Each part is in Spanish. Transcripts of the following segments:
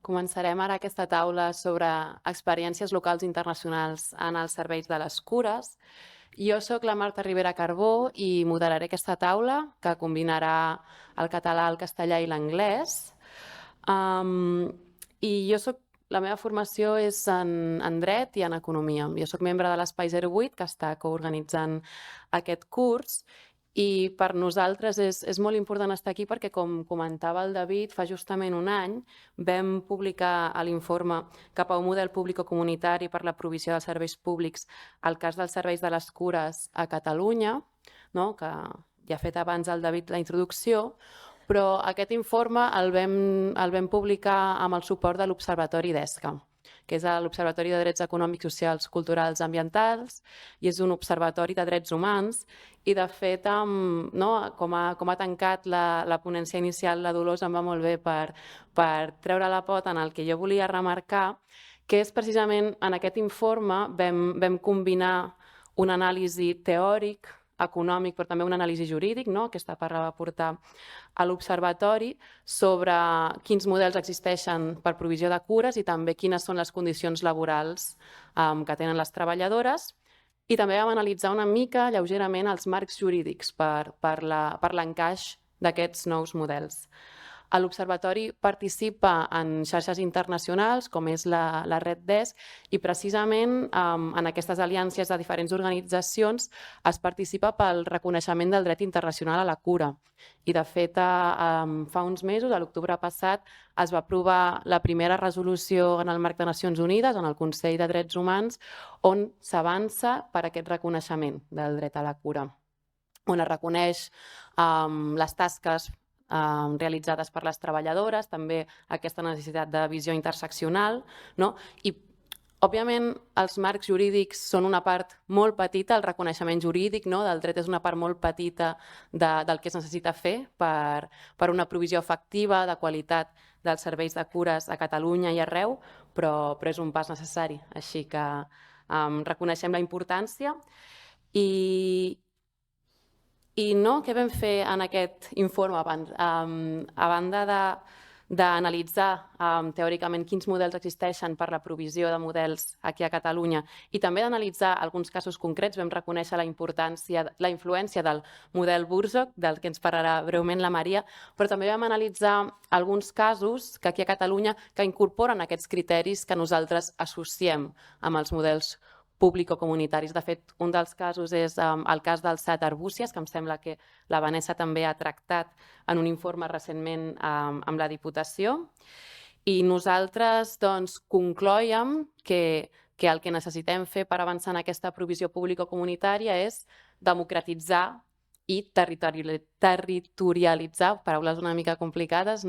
Començarem ara aquesta taula sobre experiències locals i internacionals en els serveis de les cures. Jo sóc la Marta Rivera Carbó i moderaré aquesta taula que combinarà el català, el castellà i l'anglès. La meva formació és en dret i en economia. Jo sóc membre de l'Espai 08, que està coorganitzant aquest curs, i per nosaltres és molt important estar aquí perquè, com comentava el David, fa justament un any vam publicar a l'informe Cap a un model público-comunitari per la provisió dels serveis públics el cas dels serveis de les cures a Catalunya, que ja ha fet abans el David la introducció, però aquest informe el vam publicar amb el suport de l'Observatori d'ESCA, que és l'Observatori de Drets Econòmics, Socials, Culturals i Ambientals, i és un observatori de drets humans. I, de fet, com ha tancat la ponència inicial, la Dolors em va molt bé per treure la pota en el que jo volia remarcar, que és precisament en aquest informe vam combinar un anàlisi teòric, econòmic, però també un anàlisi jurídic, aquesta part la va portar a l'Observatori, sobre quins models existeixen per provisió de cures i també quines són les condicions laborals que tenen les treballadores. I també vam analitzar una mica, lleugerament, els marcs jurídics per l'encaix d'aquests nous models. L'Observatori participa en xarxes internacionals, com és la Red Desk, i precisament en aquestes aliances de diferents organitzacions es participa pel reconeixement del dret internacional a la cura. I, de fet, fa uns mesos, a l'octubre passat, es va aprovar la primera resolució en el marc de Nacions Unides, en el Consell de Drets Humans, on s'avança per aquest reconeixement del dret a la cura, on es reconeix les tasques realitzades per les treballadores, també aquesta necessitat de visió interseccional, i, òbviament, els marcs jurídics són una part molt petita, el reconeixement jurídic del dret és una part molt petita del que es necessita fer per una provisió efectiva de qualitat dels serveis de cures a Catalunya i arreu, però és un pas necessari, així que reconeixem la importància. I què vam fer en aquest informe abans? A banda d'analitzar teòricament quins models existeixen per la provisió de models aquí a Catalunya i també d'analitzar alguns casos concrets, vam reconèixer la influència del model Burzog, del que ens parlarà breument la Maria, però també vam analitzar alguns casos que aquí a Catalunya que incorporen aquests criteris que nosaltres associem amb els models público-comunitaris. De fet, un dels casos és el cas del SAT Arbúcies, que em sembla que la Vanessa també ha tractat en un informe recentment amb la Diputació. I nosaltres conclòiem que el que necessitem fer per avançar en aquesta provisió público-comunitària és democratitzar i territorialitzar, paraules una mica complicades,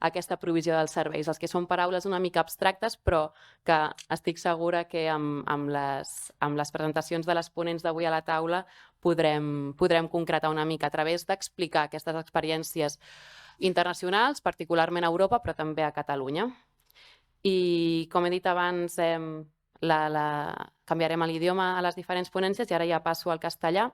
aquesta provisió dels serveis. Els que són paraules una mica abstractes, però que estic segura que amb les presentacions de les ponents d'avui a la taula podrem concretar una mica a través d'explicar aquestes experiències internacionals, particularment a Europa, però també a Catalunya. I, com he dit abans, cambiarem l'idioma a les diferents ponències i ara ja passo al castellà.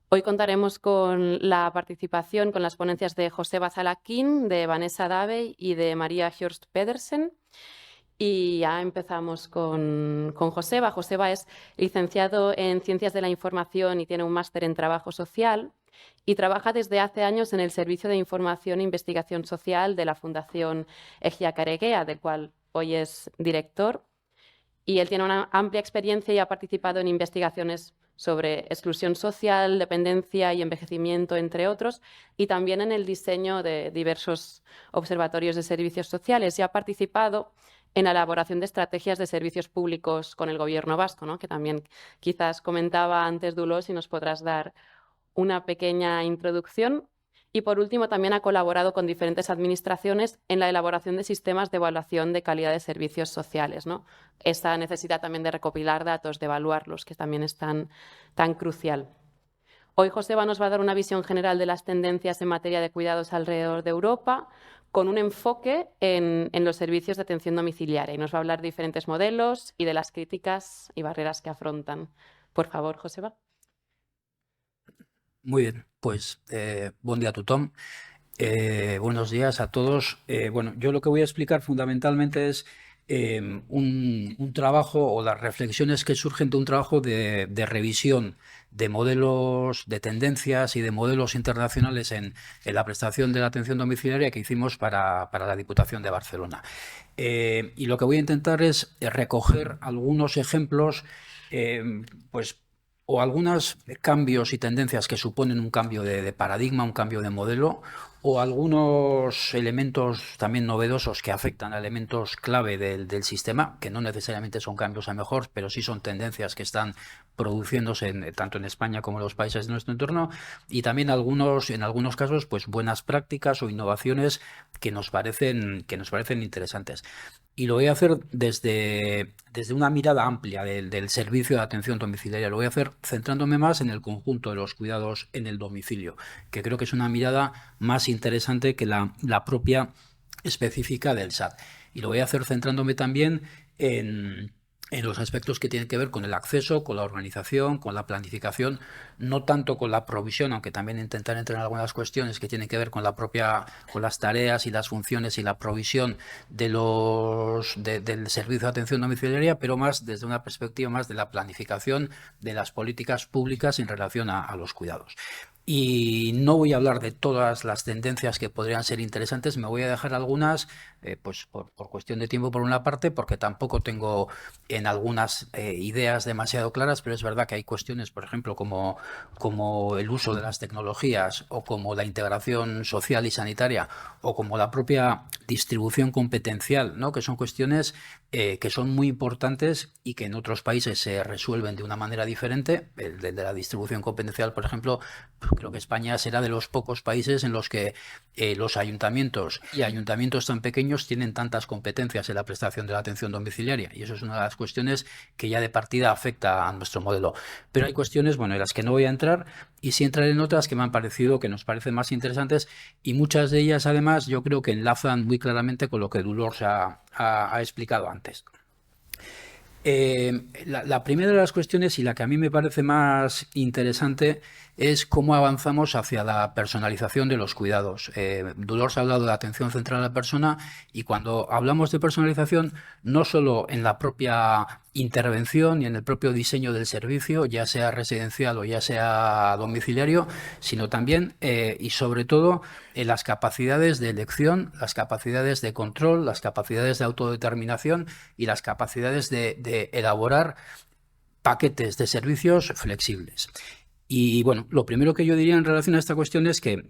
Hoy contaremos con la participación con las ponencias de Joseba Zalaquín, de Vanessa Davey y de María Hjorst Pedersen. Y ya empezamos con Joseba. Joseba es licenciado en Ciencias de la Información y tiene un máster en Trabajo Social y trabaja desde hace años en el Servicio de Información e Investigación Social de la Fundación Egia Careguea, del cual hoy es director. Y él tiene una amplia experiencia y ha participado en investigaciones sobre exclusión social, dependencia y envejecimiento, entre otros, y también en el diseño de diversos observatorios de servicios sociales, y ha participado en la elaboración de estrategias de servicios públicos con el Gobierno vasco, que también quizás comentaba antes Dolors, y nos podrás dar una pequeña introducción. Y, por último, también ha colaborado con diferentes administraciones en la elaboración de sistemas de evaluación de calidad de servicios sociales. Esta necesidad también de recopilar datos, de evaluarlos, que también es tan crucial. Hoy Joseba nos va a dar una visión general de las tendencias en materia de cuidados alrededor de Europa, con un enfoque en los servicios de atención domiciliaria. Y nos va a hablar de diferentes modelos y de las críticas y barreras que afrontan. Por favor, Joseba. Muy bien, pues bon dia a tothom. Buenos días a todos. Bueno, yo lo que voy a explicar fundamentalmente es un trabajo o las reflexiones que surgen de un trabajo de revisión de modelos, de tendencias y de modelos internacionales en la prestación de la atención domiciliaria que hicimos para la Diputación de Barcelona. Y lo que voy a intentar es recoger algunos ejemplos, pues, o algunos cambios y tendencias que suponen un cambio de paradigma, un cambio de modelo, o algunos elementos también novedosos que afectan a elementos clave del sistema, que no necesariamente son cambios a mejor, pero sí son tendencias que están produciéndose tanto en España como en los países de nuestro entorno, y también en algunos casos, pues buenas prácticas o innovaciones que nos parecen interesantes. Y lo voy a hacer desde una mirada amplia del servicio de atención domiciliaria. Lo voy a hacer centrándome más en el conjunto de los cuidados en el domicilio, que creo que es una mirada más interesante que la propia específica del SAT. Y lo voy a hacer centrándome también en los aspectos que tienen que ver con el acceso, con la organización, con la planificación, no tanto con la provisión, aunque también intentar entrar en algunas cuestiones que tienen que ver con con las tareas y las funciones y la provisión del servicio de atención domiciliaria, pero más desde una perspectiva más de la planificación de las políticas públicas en relación a los cuidados. Y no voy a hablar de todas las tendencias que podrían ser interesantes, me voy a dejar algunas, pues por cuestión de tiempo por una parte, porque tampoco tengo en algunas ideas demasiado claras, pero es verdad que hay cuestiones, por ejemplo, como el uso de las tecnologías o como la integración social y sanitaria o como la propia distribución competencial, ¿no? Que son cuestiones que son muy importantes y que en otros países se resuelven de una manera diferente. El de la distribución competencial, por ejemplo, creo que España será de los pocos países en los que los ayuntamientos y ayuntamientos tan pequeños tienen tantas competencias en la prestación de la atención domiciliaria. Y eso es una de las cuestiones que ya de partida afecta a nuestro modelo. Pero hay cuestiones, bueno, en las que no voy a entrar y sí entraré en otras que me han parecido, que nos parecen más interesantes, y muchas de ellas, además, yo creo que enlazan muy claramente con lo que Dolors ha explicado antes. La primera de las cuestiones y la que a mí me parece más interesante es cómo avanzamos hacia la personalización de los cuidados. Dolores ha hablado de la atención central a la persona y cuando hablamos de personalización, no solo en la propia intervención y en el propio diseño del servicio, ya sea residencial o ya sea domiciliario, sino también y sobre todo en las capacidades de elección, las capacidades de control, las capacidades de autodeterminación y las capacidades de elaborar paquetes de servicios flexibles. Y bueno, lo primero que yo diría en relación a esta cuestión es que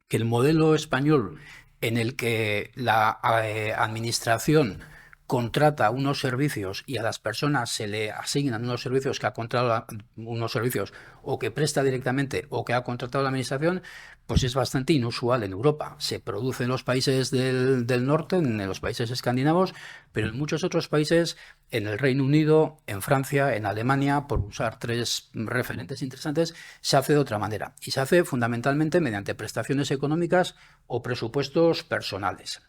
el modelo español en el que la administración contrata unos servicios y a las personas se le asignan unos servicios que ha contratado unos servicios o que presta directamente o que ha contratado la administración, pues es bastante inusual en Europa. Se produce en los países del norte, en los países escandinavos, pero en muchos otros países, en el Reino Unido, en Francia, en Alemania, por usar tres referentes interesantes, se hace de otra manera. Y se hace fundamentalmente mediante prestaciones económicas o presupuestos personales.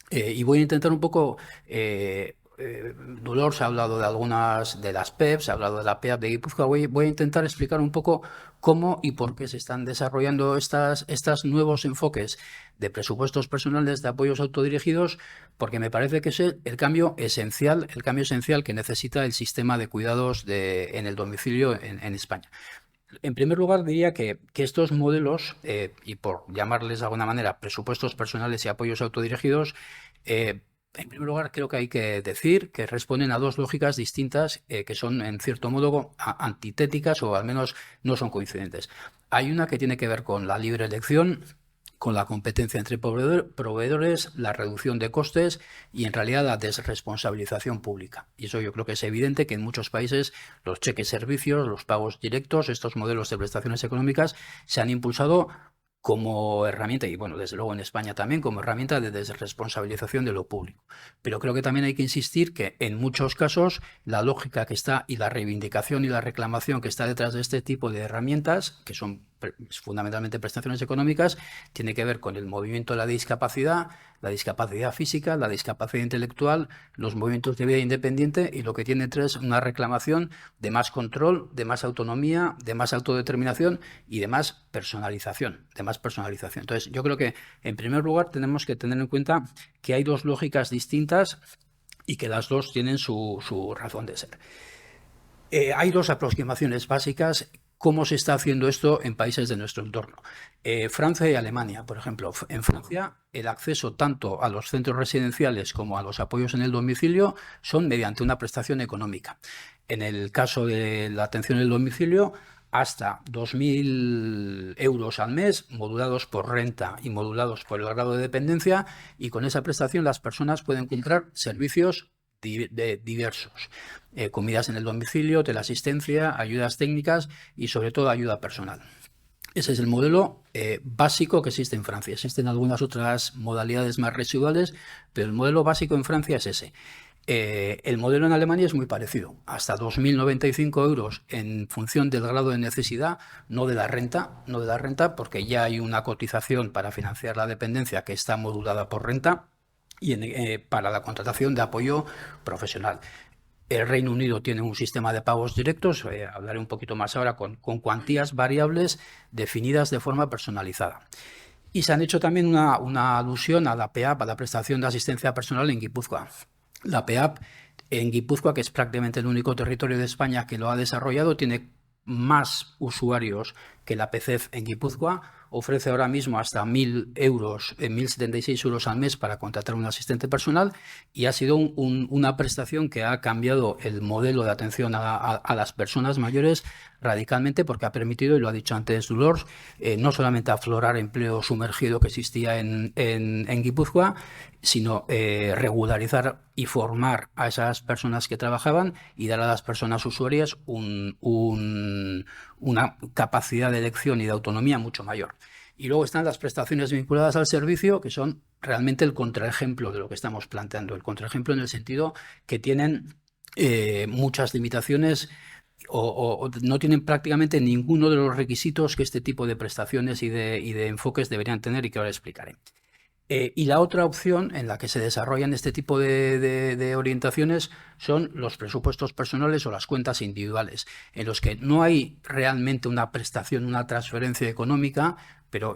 Y voy a intentar un poco, Dolores ha hablado de algunas de las PEPs, se ha hablado de la PEAP de Guipúzcoa, voy a intentar explicar un poco cómo y por qué se están desarrollando estos nuevos enfoques de presupuestos personales de apoyos autodirigidos, porque me parece que es el cambio esencial que necesita el sistema de cuidados en el domicilio en España. En primer lugar, diría que estos modelos, y por llamarles de alguna manera presupuestos personales y apoyos autodirigidos, en primer lugar creo que hay que decir que responden a dos lógicas distintas que son en cierto modo antitéticas o al menos no son coincidentes. Hay una que tiene que ver con la libre elección, con la competencia entre proveedores, la reducción de costes y en realidad la desresponsabilización pública. Y eso yo creo que es evidente que en muchos países los cheques servicios, los pagos directos, estos modelos de prestaciones económicas se han impulsado como herramienta, y bueno, desde luego en España también, como herramienta de desresponsabilización de lo público. Pero creo que también hay que insistir que en muchos casos la lógica que está y la reivindicación y la reclamación que está detrás de este tipo de herramientas, que son fundamentalmente prestaciones económicas, tiene que ver con el movimiento de la discapacidad física, la discapacidad intelectual, los movimientos de vida independiente, y lo que tiene es una reclamación de más control, de más autonomía, de más autodeterminación y de más personalización, Entonces, yo creo que, en primer lugar, tenemos que tener en cuenta que hay dos lógicas distintas y que las dos tienen su razón de ser. Hay dos aproximaciones básicas. ¿Cómo se está haciendo esto en países de nuestro entorno? Francia y Alemania, por ejemplo. En Francia, el acceso tanto a los centros residenciales como a los apoyos en el domicilio son mediante una prestación económica. En el caso de la atención en el domicilio, hasta 2.000 euros al mes, modulados por renta y modulados por el grado de dependencia, y con esa prestación las personas pueden comprar servicios diversos. Comidas en el domicilio, teleasistencia, ayudas técnicas y sobre todo ayuda personal. Ese es el modelo básico que existe en Francia. Existen algunas otras modalidades más residuales, pero el modelo básico en Francia es ese. El modelo en Alemania es muy parecido, hasta 2.095 euros en función del grado de necesidad, no de la renta, porque ya hay una cotización para financiar la dependencia que está modulada por renta, y para la contratación de apoyo profesional. El Reino Unido tiene un sistema de pagos directos, hablaré un poquito más ahora, con cuantías variables definidas de forma personalizada. Y se han hecho también una alusión a la PEAP, a la prestación de asistencia personal en Guipúzcoa. La PEAP en Guipúzcoa, que es prácticamente el único territorio de España que lo ha desarrollado, tiene más usuarios que la PCEF en Guipúzcoa. Ofrece ahora mismo hasta 1.000 euros, 1.076 euros al mes para contratar un asistente personal, y ha sido una prestación que ha cambiado el modelo de atención a las personas mayores radicalmente, porque ha permitido, y lo ha dicho antes Dolors, no solamente aflorar empleo sumergido que existía en Guipúzcoa, sino regularizar y formar a esas personas que trabajaban y dar a las personas usuarias una capacidad de elección y de autonomía mucho mayor. Y luego están las prestaciones vinculadas al servicio, que son realmente el contraejemplo de lo que estamos planteando. El contraejemplo en el sentido que tienen muchas limitaciones o no tienen prácticamente ninguno de los requisitos que este tipo de prestaciones y de enfoques deberían tener, y que ahora explicaré. Y la otra opción en la que se desarrollan este tipo de orientaciones son los presupuestos personales o las cuentas individuales, en los que no hay realmente una prestación, una transferencia económica,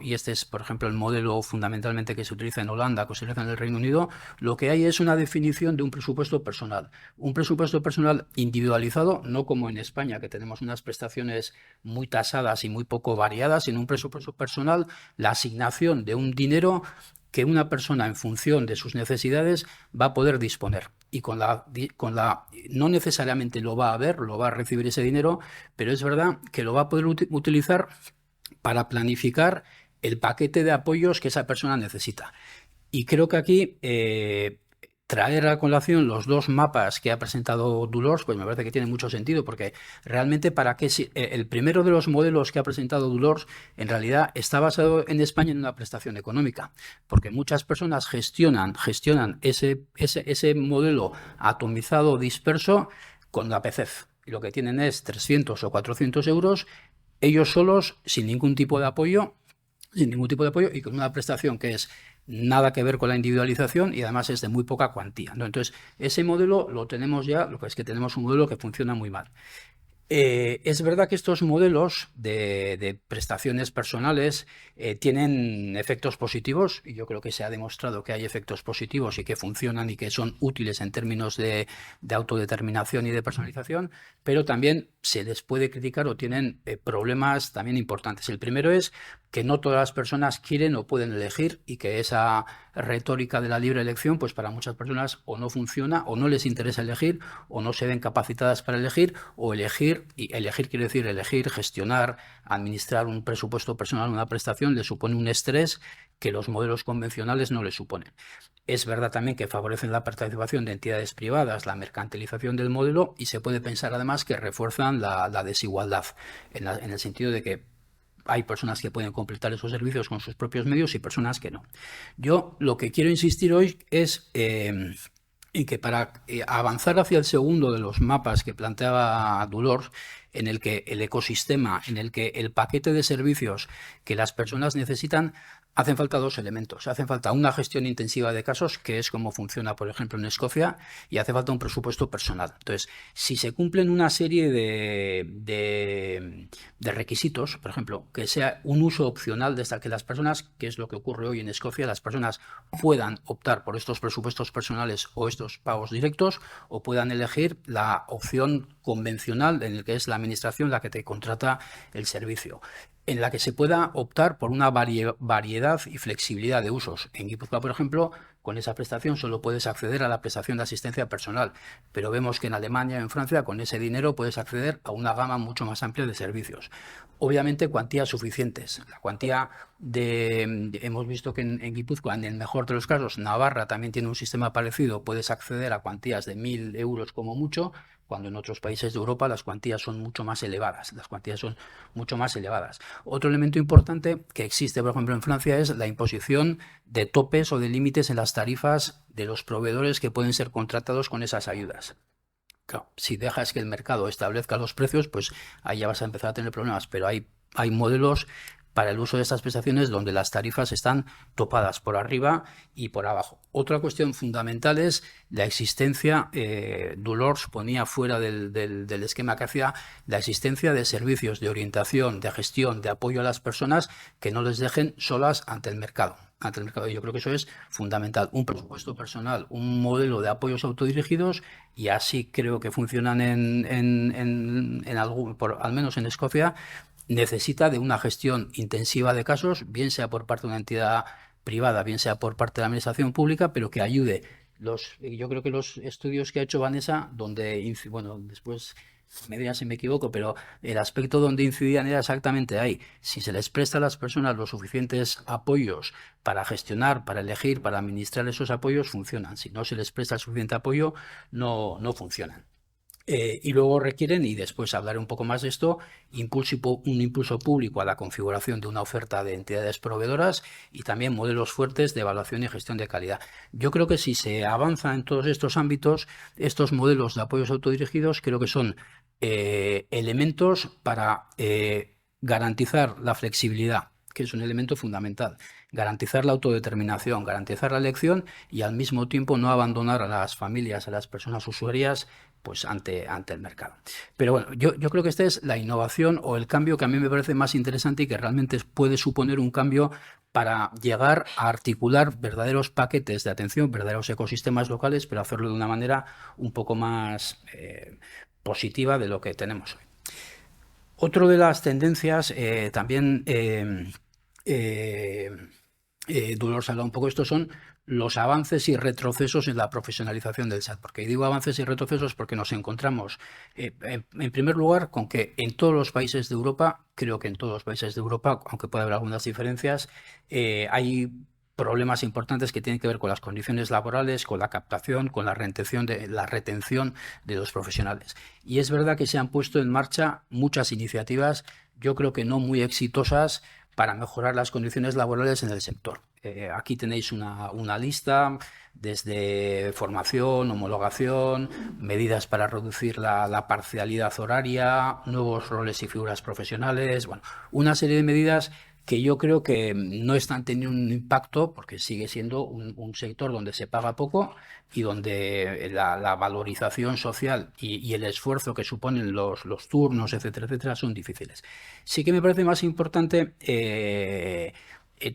y este es, por ejemplo, el modelo fundamentalmente que se utiliza en Holanda, que se utiliza en el Reino Unido. Lo que hay es una definición de un presupuesto personal individualizado, no como en España, que tenemos unas prestaciones muy tasadas y muy poco variadas, sino un presupuesto personal, la asignación de un dinero que una persona, en función de sus necesidades, va a poder disponer. Y no necesariamente lo va a ver, lo va a recibir ese dinero, pero es verdad que lo va a poder utilizar para planificar el paquete de apoyos que esa persona necesita. Y creo que aquí traer a colación los dos mapas que ha presentado Dolors, pues me parece que tiene mucho sentido, porque realmente el primero de los modelos que ha presentado Dolors en realidad está basado en España en una prestación económica, porque muchas personas gestionan ese modelo atomizado, disperso, con la PCEF, y lo que tienen es 300 o 400 euros, ellos solos, sin ningún tipo de apoyo, y con una prestación que es nada que ver con la individualización, y además es de muy poca cuantía, ¿no? Entonces, ese modelo lo tenemos ya, lo que es que tenemos un modelo que funciona muy mal. Es verdad que estos modelos de prestaciones personales tienen efectos positivos, y yo creo que se ha demostrado que hay efectos positivos y que funcionan y que son útiles en términos de autodeterminación y de personalización, pero también se les puede criticar o tienen problemas también importantes. El primero es que no todas las personas quieren o pueden elegir, y que esa retórica de la libre elección, pues para muchas personas o no funciona, o no les interesa elegir, o no se ven capacitadas para elegir, o elegir, y elegir quiere decir elegir, gestionar, administrar un presupuesto personal, una prestación, le supone un estrés que los modelos convencionales no le suponen. Es verdad también que favorecen la participación de entidades privadas, la mercantilización del modelo, y se puede pensar además que refuerzan la desigualdad, en el sentido de que hay personas que pueden completar esos servicios con sus propios medios y personas que no. Yo lo que quiero insistir hoy es en que para avanzar hacia el segundo de los mapas que planteaba Dolors, en el que el ecosistema, en el que el paquete de servicios que las personas necesitan, hacen falta dos elementos. Hacen falta una gestión intensiva de casos, que es como funciona, por ejemplo, en Escocia, y hace falta un presupuesto personal. Entonces, si se cumplen una serie de requisitos, por ejemplo, que sea un uso opcional de que las personas, que es lo que ocurre hoy en Escocia, las personas puedan optar por estos presupuestos personales o estos pagos directos, o puedan elegir la opción convencional en el que es la administración la que te contrata el servicio, en la que se pueda optar por una variedad y flexibilidad de usos. En Guipúzcoa, por ejemplo, con esa prestación solo puedes acceder a la prestación de asistencia personal, pero vemos que en Alemania y en Francia con ese dinero puedes acceder a una gama mucho más amplia de servicios. Obviamente cuantías suficientes. La cuantía hemos visto que en Guipúzcoa, en el mejor de los casos, Navarra también tiene un sistema parecido, puedes acceder a cuantías de 1.000 euros como mucho, cuando en otros países de Europa las cuantías son mucho más elevadas. Otro elemento importante que existe, por ejemplo, en Francia es la imposición de topes o de límites en las tarifas de los proveedores que pueden ser contratados con esas ayudas. Claro, si dejas que el mercado establezca los precios, pues ahí ya vas a empezar a tener problemas, pero hay modelos para el uso de estas prestaciones donde las tarifas están topadas por arriba y por abajo. Otra cuestión fundamental es la existencia, Dolors ponía fuera del esquema que hacía, la existencia de servicios de orientación, de gestión, de apoyo a las personas que no les dejen solas ante el mercado. Yo creo que eso es fundamental. Un presupuesto personal, un modelo de apoyos autodirigidos, y así creo que funcionan al menos en Escocia. Necesita de una gestión intensiva de casos, bien sea por parte de una entidad privada, bien sea por parte de la administración pública, pero que ayude. Yo creo que los estudios que ha hecho Vanessa, donde, bueno, después me dirá si me equivoco, pero el aspecto donde incidían era exactamente ahí. Si se les presta a las personas los suficientes apoyos para gestionar, para elegir, para administrar esos apoyos, funcionan. Si no se les presta el suficiente apoyo, no funcionan. Y luego requieren, y después hablaré un poco más de esto, un impulso público a la configuración de una oferta de entidades proveedoras y también modelos fuertes de evaluación y gestión de calidad. Yo creo que si se avanza en todos estos ámbitos, estos modelos de apoyos autodirigidos creo que son elementos para garantizar la flexibilidad, que es un elemento fundamental, garantizar la autodeterminación, garantizar la elección y al mismo tiempo no abandonar a las familias, a las personas usuarias, pues ante el mercado. Pero bueno, yo creo que esta es la innovación o el cambio que a mí me parece más interesante y que realmente puede suponer un cambio para llegar a articular verdaderos paquetes de atención, verdaderos ecosistemas locales, pero hacerlo de una manera un poco más positiva de lo que tenemos hoy. Otro de las tendencias también Dolors habla un poco, estos son los avances y retrocesos en la profesionalización del SAT. Porque digo avances y retrocesos porque nos encontramos, en primer lugar, con que en todos los países de Europa, creo que en todos los países de Europa, aunque puede haber algunas diferencias, hay problemas importantes que tienen que ver con las condiciones laborales, con la captación, con la retención de los profesionales. Y es verdad que se han puesto en marcha muchas iniciativas, yo creo que no muy exitosas, para mejorar las condiciones laborales en el sector. Aquí tenéis una lista, desde formación, homologación, medidas para reducir la parcialidad horaria, nuevos roles y figuras profesionales, bueno, una serie de medidas que yo creo que no están teniendo un impacto porque sigue siendo un sector donde se paga poco y donde la valorización social y el esfuerzo que suponen los turnos, etcétera, son difíciles. Sí que me parece más importante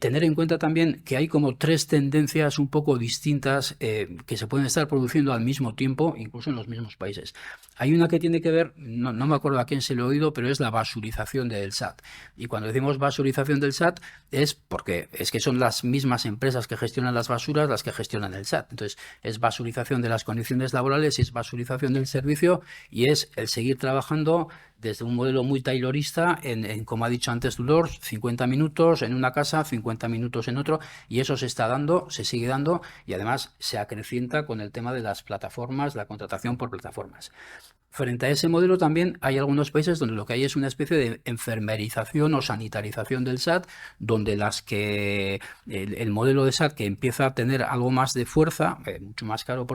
tener en cuenta también que hay como tres tendencias un poco distintas que se pueden estar produciendo al mismo tiempo, incluso en los mismos países. Hay una que tiene que ver, no me acuerdo a quién se lo he oído, pero es la basurización del SAT. Y cuando decimos basurización del SAT es porque es que son las mismas empresas que gestionan las basuras las que gestionan el SAT. Entonces es basurización de las condiciones laborales y es basurización del servicio y es el seguir trabajando desde un modelo muy taylorista como ha dicho antes Dolors, 50 minutos en una casa, 50 minutos en otro, y eso se está dando, se sigue dando, y además se acrecienta con el tema de las plataformas, la contratación por plataformas. Frente a ese modelo también hay algunos países donde lo que hay es una especie de enfermerización o sanitarización del SAT, donde el modelo de SAT que empieza a tener algo más de fuerza, mucho más caro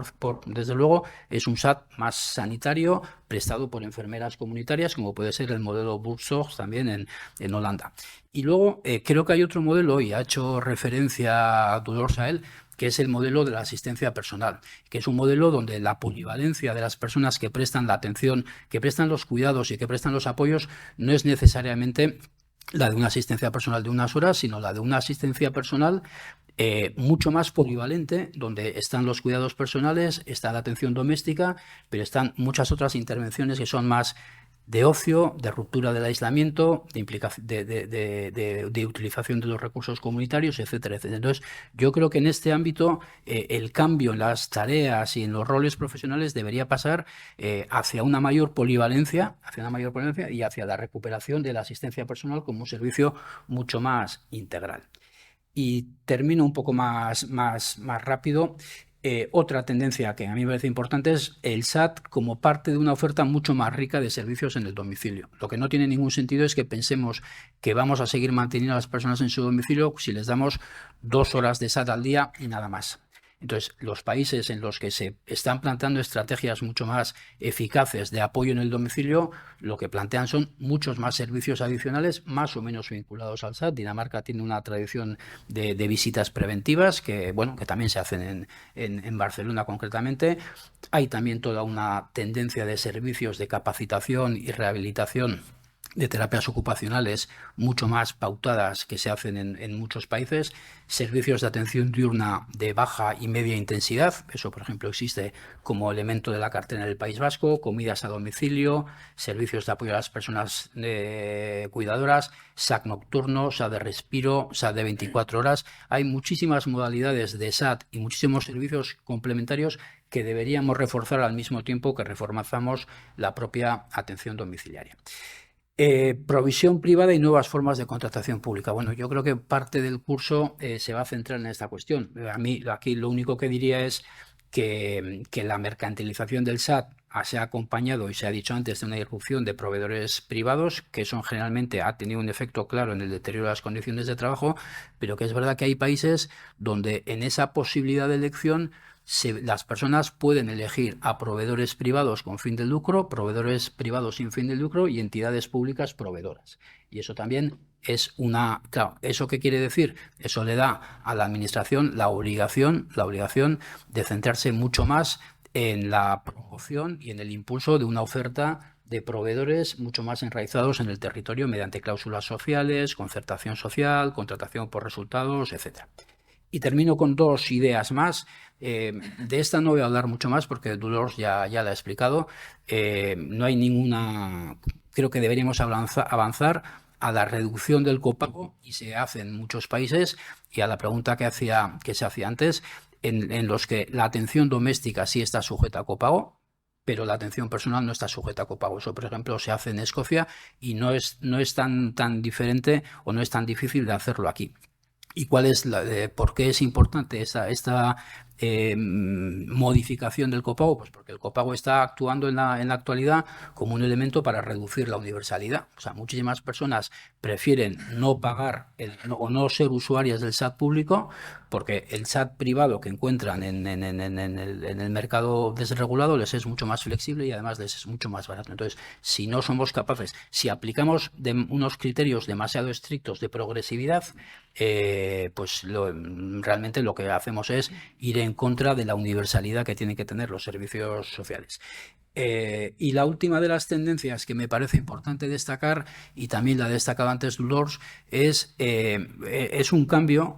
desde luego, es un SAT más sanitario prestado por enfermeras comunitarias, como puede ser el modelo Buurtzorg también en Holanda. Y luego creo que hay otro modelo, y ha hecho referencia a Dolors a él, que es el modelo de la asistencia personal, que es un modelo donde la polivalencia de las personas que prestan la atención, que prestan los cuidados y que prestan los apoyos no es necesariamente la de una asistencia personal de unas horas, sino la de una asistencia personal mucho más polivalente, donde están los cuidados personales, está la atención doméstica, pero están muchas otras intervenciones que son más de ocio, de ruptura del aislamiento, de utilización de los recursos comunitarios, etcétera, etcétera. Entonces, yo creo que en este ámbito el cambio en las tareas y en los roles profesionales debería pasar hacia una mayor polivalencia, y hacia la recuperación de la asistencia personal como un servicio mucho más integral. Y termino un poco más rápido. Otra tendencia que a mí me parece importante es el SAT como parte de una oferta mucho más rica de servicios en el domicilio. Lo que no tiene ningún sentido es que pensemos que vamos a seguir manteniendo a las personas en su domicilio si les damos 2 horas de SAT al día y nada más. Entonces, los países en los que se están planteando estrategias mucho más eficaces de apoyo en el domicilio, lo que plantean son muchos más servicios adicionales, más o menos vinculados al SAT. Dinamarca tiene una tradición de visitas preventivas que también se hacen en Barcelona concretamente. Hay también toda una tendencia de servicios de capacitación y rehabilitación de terapias ocupacionales mucho más pautadas que se hacen en muchos países, servicios de atención diurna de baja y media intensidad, eso por ejemplo existe como elemento de la cartera en el País Vasco, comidas a domicilio, servicios de apoyo a las personas cuidadoras, SAC nocturno, SAT de respiro, SAT de 24 horas, hay muchísimas modalidades de SAT y muchísimos servicios complementarios que deberíamos reforzar al mismo tiempo que reforzamos la propia atención domiciliaria. Provisión privada y nuevas formas de contratación pública. Bueno, yo creo que parte del curso se va a centrar en esta cuestión. A mí aquí lo único que diría es que la mercantilización del SAT se ha acompañado, y se ha dicho antes, de una irrupción de proveedores privados, que son generalmente ha tenido un efecto claro en el deterioro de las condiciones de trabajo, pero que es verdad que hay países donde en esa posibilidad de elección las personas pueden elegir a proveedores privados con fin de lucro, proveedores privados sin fin de lucro y entidades públicas proveedoras. Y eso también es claro, ¿eso qué quiere decir? Eso le da a la administración la obligación de centrarse mucho más en la promoción y en el impulso de una oferta de proveedores mucho más enraizados en el territorio mediante cláusulas sociales, concertación social, contratación por resultados, etcétera. Y termino con 2 ideas más. De esta no voy a hablar mucho más porque Dolors ya la ha explicado. No hay ninguna... Creo que deberíamos avanzar a la reducción del copago, y se hace en muchos países, y a la pregunta que se hacía antes, en los que la atención doméstica sí está sujeta a copago, pero la atención personal no está sujeta a copago. Eso, por ejemplo, se hace en Escocia y no es tan diferente o no es tan difícil de hacerlo aquí. ¿Y por qué es importante esta modificación del copago? Pues porque el copago está actuando en la actualidad como un elemento para reducir la universalidad. O sea, muchísimas personas prefieren no pagar o no ser usuarias del SAT público, porque el SAT privado que encuentran en el mercado desregulado les es mucho más flexible y además les es mucho más barato. Entonces, si no somos capaces, si aplicamos unos criterios demasiado estrictos de progresividad, pues realmente lo que hacemos es ir en contra de la universalidad que tienen que tener los servicios sociales. Y la última de las tendencias que me parece importante destacar, y también la ha destacado antes Dolors, es un cambio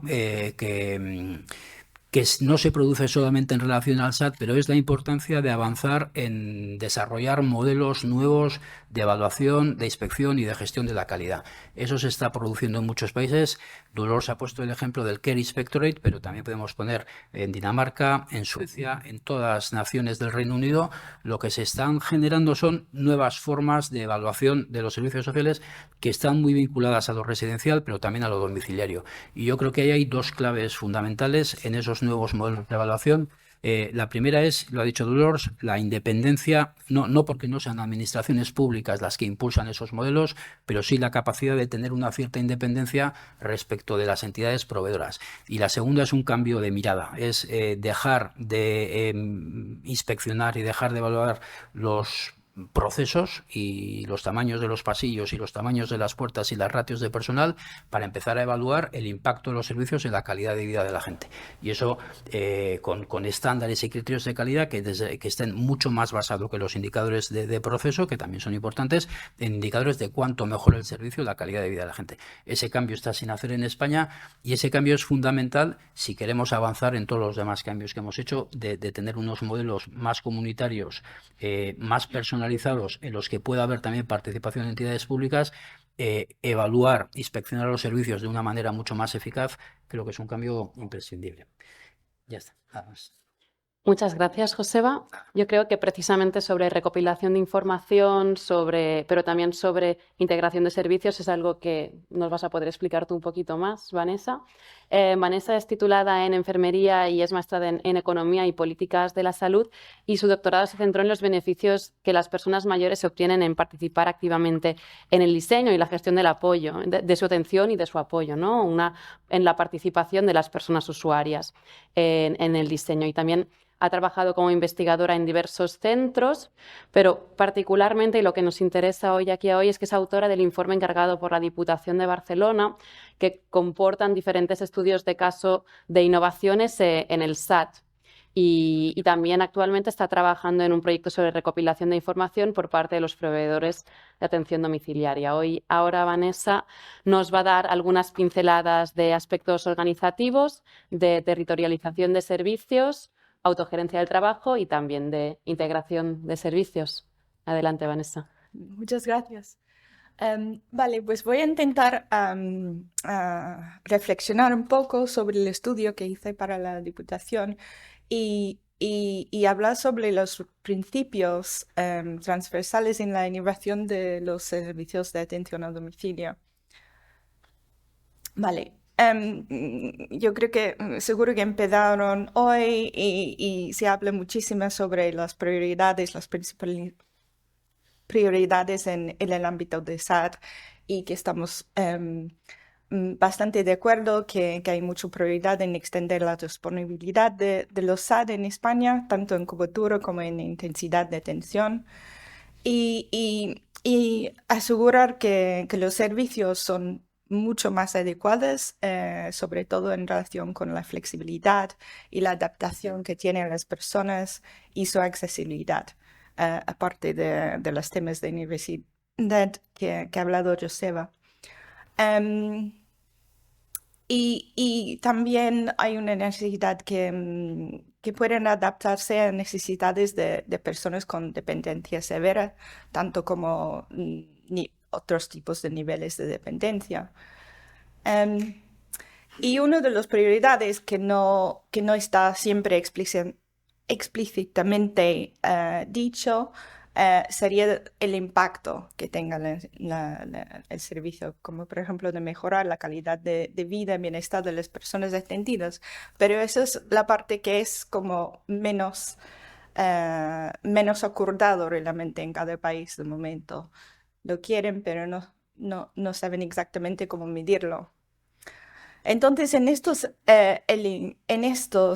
que no se produce solamente en relación al SAT, pero es la importancia de avanzar en desarrollar modelos nuevos de evaluación, de inspección y de gestión de la calidad. Eso se está produciendo en muchos países. Dolores ha puesto el ejemplo del Care Inspectorate, pero también podemos poner en Dinamarca, en Suecia, en todas las naciones del Reino Unido. Lo que se están generando son nuevas formas de evaluación de los servicios sociales que están muy vinculadas a lo residencial, pero también a lo domiciliario. Y yo creo que ahí hay dos claves fundamentales en esos nuevos modelos de evaluación. La primera es, lo ha dicho Dolores, la independencia, no porque no sean administraciones públicas las que impulsan esos modelos, pero sí la capacidad de tener una cierta independencia respecto de las entidades proveedoras. Y la segunda es un cambio de mirada, es dejar de inspeccionar y dejar de evaluar los procesos y los tamaños de los pasillos y los tamaños de las puertas y las ratios de personal para empezar a evaluar el impacto de los servicios en la calidad de vida de la gente. Y eso con estándares y criterios de calidad que estén mucho más basados que los indicadores de proceso, que también son importantes, en indicadores de cuánto mejora el servicio y la calidad de vida de la gente. Ese cambio está sin hacer en España y ese cambio es fundamental si queremos avanzar en todos los demás cambios que hemos hecho, de tener unos modelos más comunitarios, más personalizados, en los que pueda haber también participación de entidades públicas, evaluar, inspeccionar los servicios de una manera mucho más eficaz, creo que es un cambio imprescindible. Ya está, nada más. Muchas gracias, Joseba. Yo creo que precisamente sobre recopilación de información, pero también sobre integración de servicios es algo que nos vas a poder explicar tú un poquito más, Vanessa. Vanessa es titulada en Enfermería y es maestra en Economía y Políticas de la Salud, y su doctorado se centró en los beneficios que las personas mayores obtienen en participar activamente en el diseño y la gestión del apoyo, de su atención y de su apoyo, ¿no? En la participación de las personas usuarias en el diseño. Y también ha trabajado como investigadora en diversos centros, pero particularmente, y lo que nos interesa hoy es que es autora del informe encargado por la Diputación de Barcelona, que comportan diferentes estudios de caso de innovaciones en el SAT. Y también actualmente está trabajando en un proyecto sobre recopilación de información por parte de los proveedores de atención domiciliaria. Ahora Vanessa nos va a dar algunas pinceladas de aspectos organizativos, de territorialización de servicios, autogerencia del trabajo y también de integración de servicios. Adelante, Vanessa. Muchas gracias. Vale, pues voy a intentar reflexionar un poco sobre el estudio que hice para la Diputación y hablar sobre los principios transversales en la innovación de los servicios de atención a domicilio. Vale. Yo creo que seguro que empezaron hoy y se habla muchísimo sobre las prioridades, las principales prioridades en el ámbito de SAT, y que estamos bastante de acuerdo que hay mucha prioridad en extender la disponibilidad de los SAT en España, tanto en cobertura como en intensidad de atención, y asegurar que los servicios son mucho más adecuadas, sobre todo en relación con la flexibilidad y la adaptación que tienen las personas y su accesibilidad, aparte de los temas de universidad que ha hablado Joseba. Y también hay una necesidad que pueden adaptarse a necesidades de personas con dependencia severa, tanto como otros tipos de niveles de dependencia. Y una de las prioridades que no está siempre explícitamente dicho sería el impacto que tenga el servicio, como por ejemplo de mejorar la calidad de vida y bienestar de las personas atendidas. Pero esa es la parte que es como menos acordado realmente en cada país de momento. Lo quieren, pero no saben exactamente cómo medirlo. Entonces, en estos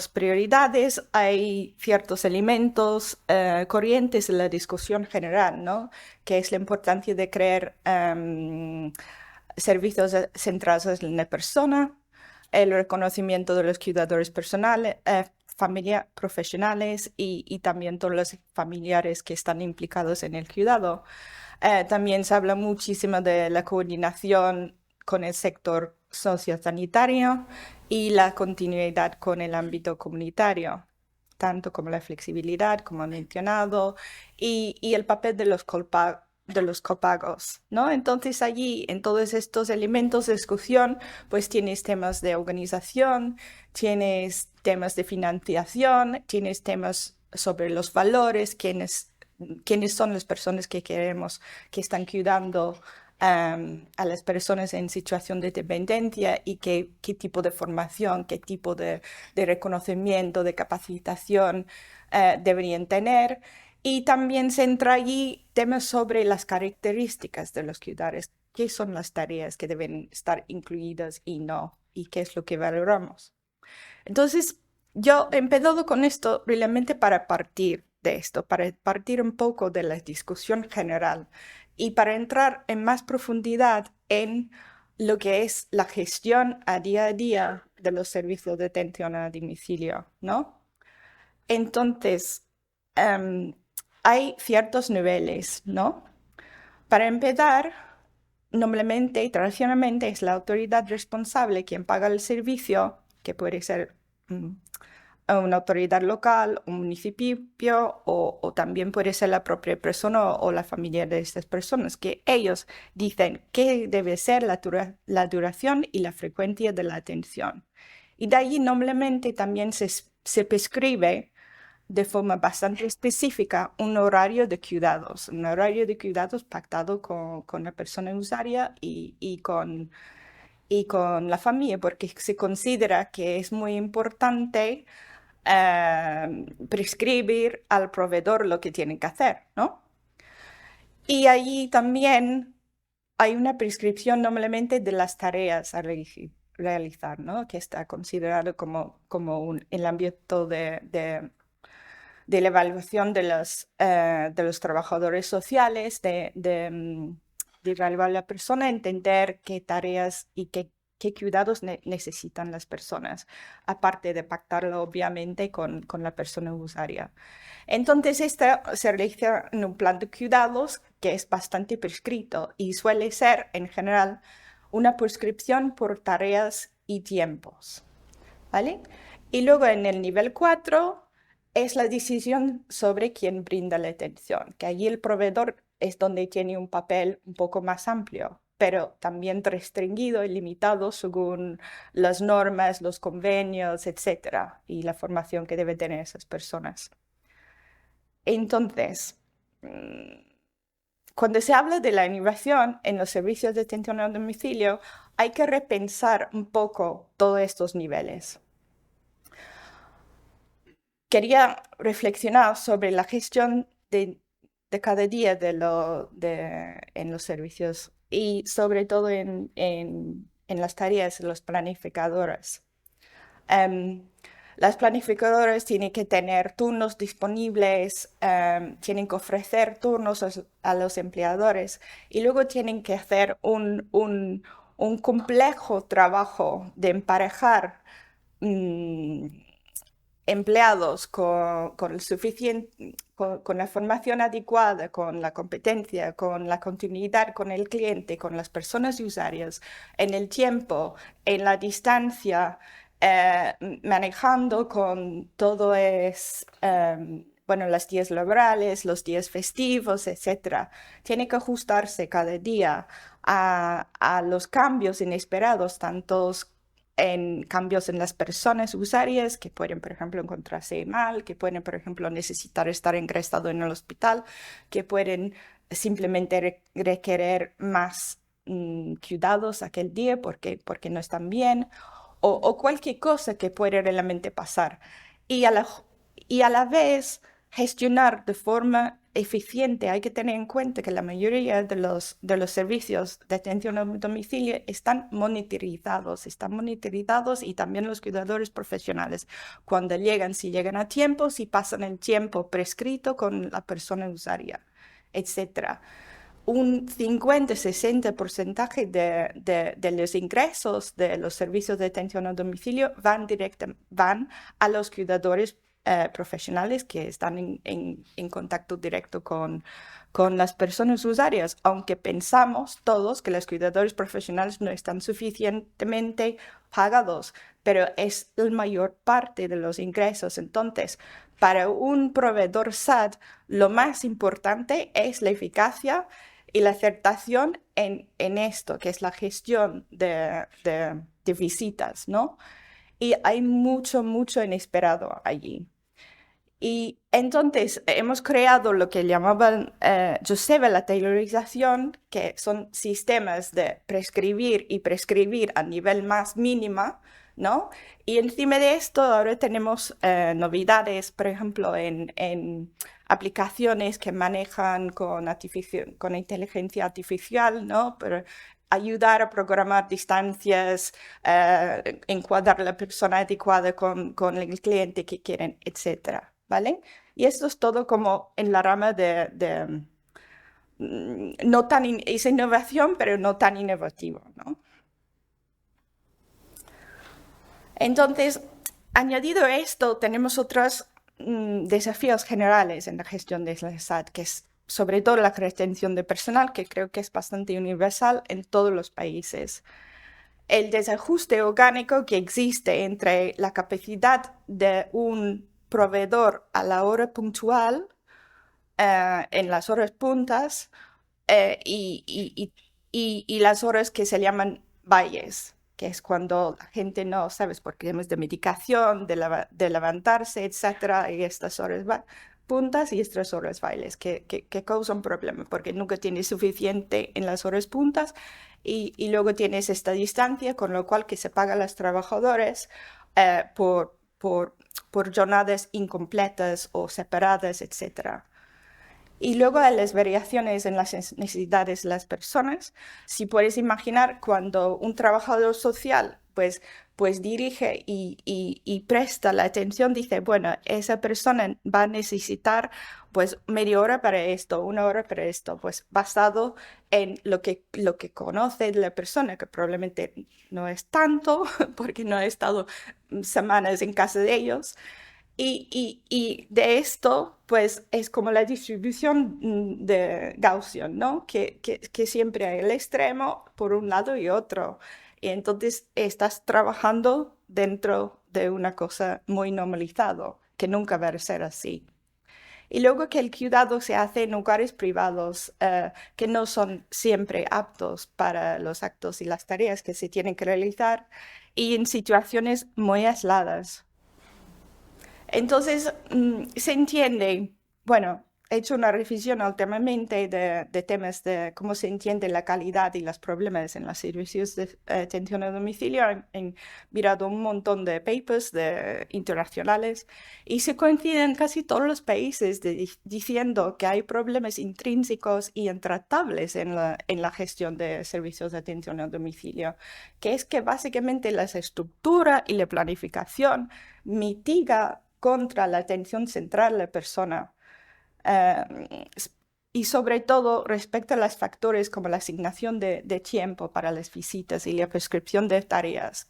prioridades hay ciertos elementos corrientes en la discusión general, ¿no? Que es la importancia de crear servicios centrados en la persona, el reconocimiento de los cuidadores personales, profesionales y también todos los familiares que están implicados en el cuidado. También se habla muchísimo de la coordinación con el sector sociosanitario y la continuidad con el ámbito comunitario, tanto como la flexibilidad, como he mencionado, y el papel de los copagos, ¿no? Entonces allí, en todos estos elementos de discusión, pues tienes temas de organización, tienes temas de financiación, tienes temas sobre los valores, quiénes son las personas que queremos, que están cuidando a las personas en situación de dependencia y qué tipo de formación, qué tipo de reconocimiento, de capacitación deberían tener. Y también se entra allí temas sobre las características de los cuidadores, qué son las tareas que deben estar incluidas y no, y qué es lo que valoramos. Entonces, yo he empezado con esto realmente para partir de esto, para partir un poco de la discusión general y para entrar en más profundidad en lo que es la gestión a día de los servicios de atención a domicilio, ¿no? Entonces, hay ciertos niveles, ¿no? Para empezar, normalmente y tradicionalmente es la autoridad responsable quien paga el servicio, que puede ser una autoridad local, un municipio o también puede ser la propia persona o la familia de estas personas, que ellos dicen qué debe ser la duración y la frecuencia de la atención. Y de ahí normalmente también se prescribe de forma bastante específica un horario de cuidados pactado con la persona usuaria y con la familia, porque se considera que es muy importante prescribir al proveedor lo que tiene que hacer, ¿no? Y allí también hay una prescripción normalmente de las tareas a realizar, ¿no? Que está considerado como el ámbito de la evaluación de los trabajadores sociales, de evaluar a la persona, entender qué tareas y qué cuidados necesitan las personas, aparte de pactarlo obviamente con la persona usuaria. Entonces, esta se realiza en un plan de cuidados que es bastante prescrito y suele ser, en general, una prescripción por tareas y tiempos, ¿vale? Y luego en el nivel 4 es la decisión sobre quién brinda la atención, que allí el proveedor es donde tiene un papel un poco más amplio, pero también restringido y limitado según las normas, los convenios, etcétera, y la formación que deben tener esas personas. Entonces, cuando se habla de la innovación en los servicios de atención a domicilio, hay que repensar un poco todos estos niveles. Quería reflexionar sobre la gestión de cada día en los servicios y sobre todo en las tareas de los planificadores. Las planificadoras tienen que tener turnos disponibles, tienen que ofrecer turnos a los empleadores y luego tienen que hacer un complejo trabajo de emparejar empleados con la formación adecuada, con la competencia, con la continuidad con el cliente, con las personas usuarias, en el tiempo, en la distancia, manejando con todo los días laborales, los días festivos, etc. Tiene que ajustarse cada día a los cambios inesperados, tantos en cambios en las personas usuarias que pueden, por ejemplo, encontrarse mal, que pueden, por ejemplo, necesitar estar ingresado en el hospital, que pueden simplemente requerir más cuidados aquel día porque no están bien, o cualquier cosa que puede realmente pasar. Y a la vez gestionar de forma eficiente. Hay que tener en cuenta que la mayoría de los servicios de atención a domicilio están monitorizados y también los cuidadores profesionales. Cuando llegan, si llegan a tiempo, si pasan el tiempo prescrito con la persona usuaria, etc. Un 50-60% de los ingresos de los servicios de atención a domicilio van a los cuidadores profesionales que están en contacto directo con las personas usuarias, aunque pensamos todos que los cuidadores profesionales no están suficientemente pagados, pero es la mayor parte de los ingresos. Entonces, para un proveedor SAT, lo más importante es la eficacia y la acertación en esto, que es la gestión de visitas, ¿no? Y hay mucho inesperado allí. Y entonces hemos creado lo que llamaban Joseba la tailorización, que son sistemas de prescribir y prescribir a nivel más mínima, ¿no? Y encima de esto ahora tenemos novedades, por ejemplo, en aplicaciones que manejan con inteligencia artificial, ¿no? Pero ayudar a programar distancias, encuadrar a la persona adecuada con el cliente que quieren, etcétera, ¿vale? Y esto es todo como en la rama no tan es innovación, pero no tan innovativo, ¿no? Entonces, añadido a esto, tenemos otros desafíos generales en la gestión de la SAT, que es sobre todo la retención de personal, que creo que es bastante universal en todos los países. El desajuste orgánico que existe entre la capacidad de un proveedor a la hora puntual, en las horas puntas, y las horas que se llaman valles, que es cuando la gente no, ¿sabes? Por temas de medicación, de levantarse, etcétera, y estas horas puntas y estas horas bailes, que causan problemas, porque nunca tienes suficiente en las horas puntas y luego tienes esta distancia, con lo cual que se paga a los trabajadores por jornadas incompletas o separadas, etcétera. Y luego hay las variaciones en las necesidades de las personas. Si puedes imaginar, cuando un trabajador social pues dirige y presta la atención, dice, bueno, esa persona va a necesitar pues media hora para esto, una hora para esto, pues basado en lo que conoce de la persona, que probablemente no es tanto, porque no ha estado semanas en casa de ellos. Y de esto, pues, es como la distribución de Gaussian, ¿no? Que siempre hay el extremo por un lado y otro. Y entonces estás trabajando dentro de una cosa muy normalizado, que nunca va a ser así. Y luego que el cuidado se hace en lugares privados que no son siempre aptos para los actos y las tareas que se tienen que realizar y en situaciones muy aisladas. Entonces, se entiende, bueno, he hecho una revisión últimamente de temas de cómo se entiende la calidad y los problemas en los servicios de atención a domicilio. He mirado un montón de papers internacionales y se coinciden casi todos los países diciendo que hay problemas intrínsecos y intratables en la gestión de servicios de atención a domicilio, que es que básicamente la estructura y la planificación mitiga contra la atención central de la persona. Y sobre todo respecto a los factores como la asignación de tiempo para las visitas y la prescripción de tareas.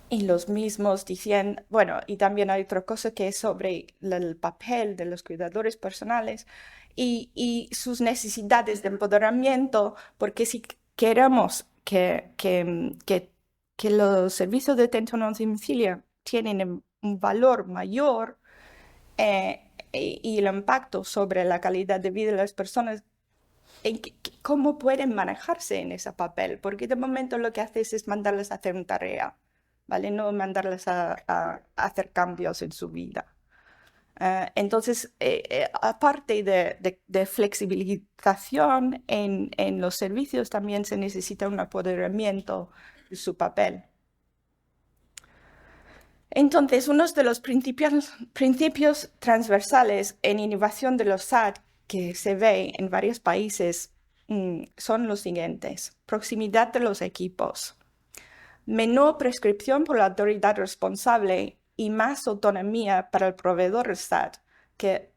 Y los mismos dicen, bueno, y también hay otra cosa que es sobre el papel de los cuidadores personales y sus necesidades de empoderamiento, porque si queremos que los servicios de atención a domicilio tienen un valor mayor y el impacto sobre la calidad de vida de las personas, ¿cómo pueden manejarse en ese papel? Porque de momento lo que haces es mandarles a hacer una tarea, ¿vale? No mandarles a hacer cambios en su vida. Entonces, aparte de flexibilización en los servicios, también se necesita un apoderamiento de su papel. Entonces, uno de los principios transversales en innovación de los SAT que se ve en varios países son los siguientes: proximidad de los equipos, menor prescripción por la autoridad responsable y más autonomía para el proveedor SAT, que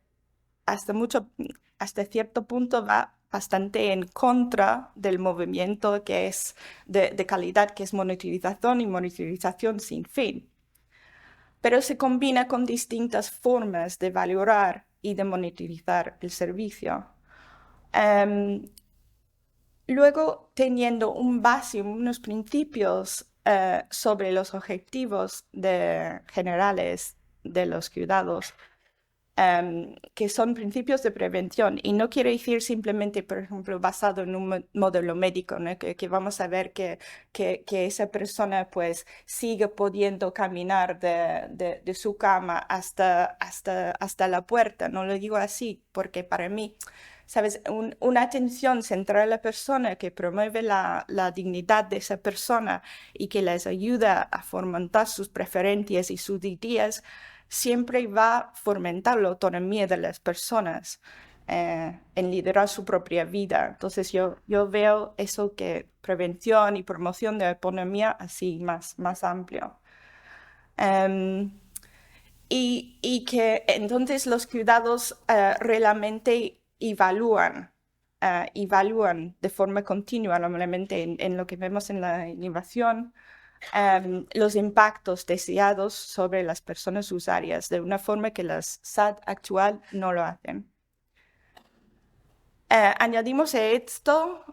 hasta cierto punto va bastante en contra del movimiento que es de calidad, que es monitorización y monitorización sin fin. pero se combina con distintas formas de valorar y de monitorizar el servicio. Luego, teniendo un base, unos principios sobre los objetivos generales de los cuidados, que son principios de prevención. Y no quiero decir simplemente, por ejemplo, basado en un modelo médico, ¿no? que vamos a ver que esa persona pues sigue pudiendo caminar de su cama hasta la puerta. No lo digo así, porque para mí, ¿sabes? Una atención centrada en la persona que promueve la dignidad de esa persona y que les ayuda a fomentar sus preferencias y sus ideas, siempre va a fomentar la autonomía de las personas en liderar su propia vida. Entonces yo veo eso que prevención y promoción de la autonomía así más amplio. Y que entonces los cuidados realmente evalúan de forma continua, normalmente en lo que vemos en la innovación, los impactos deseados sobre las personas usuarias de una forma que las SAD actual no lo hacen. Añadimos a esto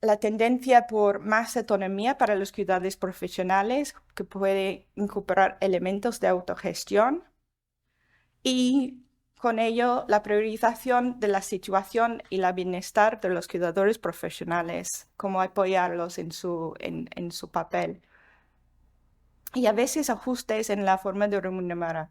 la tendencia por más autonomía para los cuidadores profesionales, que puede incorporar elementos de autogestión, y con ello la priorización de la situación y el bienestar de los cuidadores profesionales, cómo apoyarlos en su papel. Y a veces ajustes en la forma de remunerar.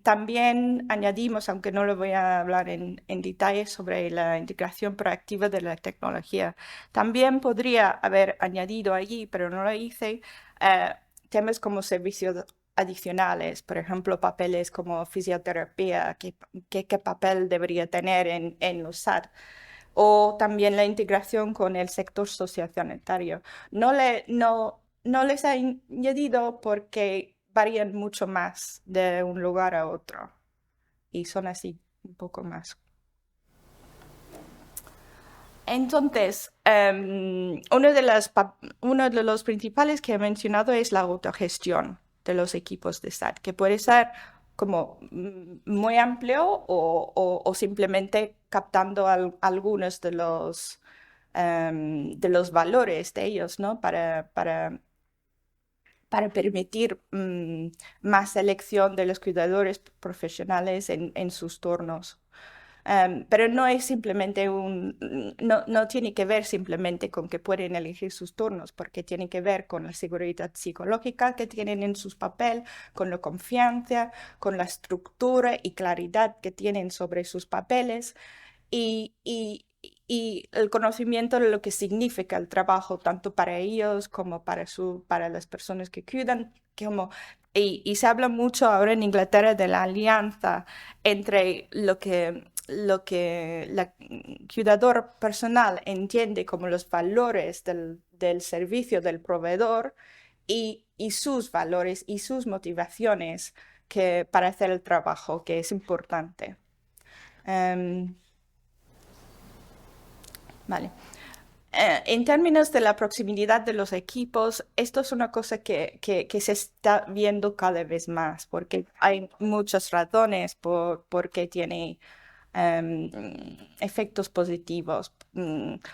También añadimos, aunque no lo voy a hablar en detalle, sobre la integración proactiva de la tecnología. También podría haber añadido allí, pero no lo hice, temas como servicios adicionales, por ejemplo, papeles como fisioterapia, qué papel debería tener en los SAD, o también la integración con el sector sociosanitario. No les he añadido porque varían mucho más de un lugar a otro y son así un poco más. Entonces, uno de los principales que he mencionado es la autogestión de los equipos de SAD, que puede ser como muy amplio o simplemente captando algunos de los valores de ellos, ¿no? Para permitir más selección de los cuidadores profesionales en sus turnos. Pero no es simplemente no tiene que ver simplemente con que pueden elegir sus turnos, porque tiene que ver con la seguridad psicológica que tienen en su papel, con la confianza, con la estructura y claridad que tienen sobre sus papeles y el conocimiento de lo que significa el trabajo, tanto para ellos como para las personas que cuidan. Y se habla mucho ahora en Inglaterra de la alianza entre lo que la cuidador personal entiende como los valores del servicio del proveedor y sus valores y sus motivaciones para hacer el trabajo, que es importante. Vale. En términos de la proximidad de los equipos, esto es una cosa que se está viendo cada vez más, porque hay muchas razones por qué tiene efectos positivos.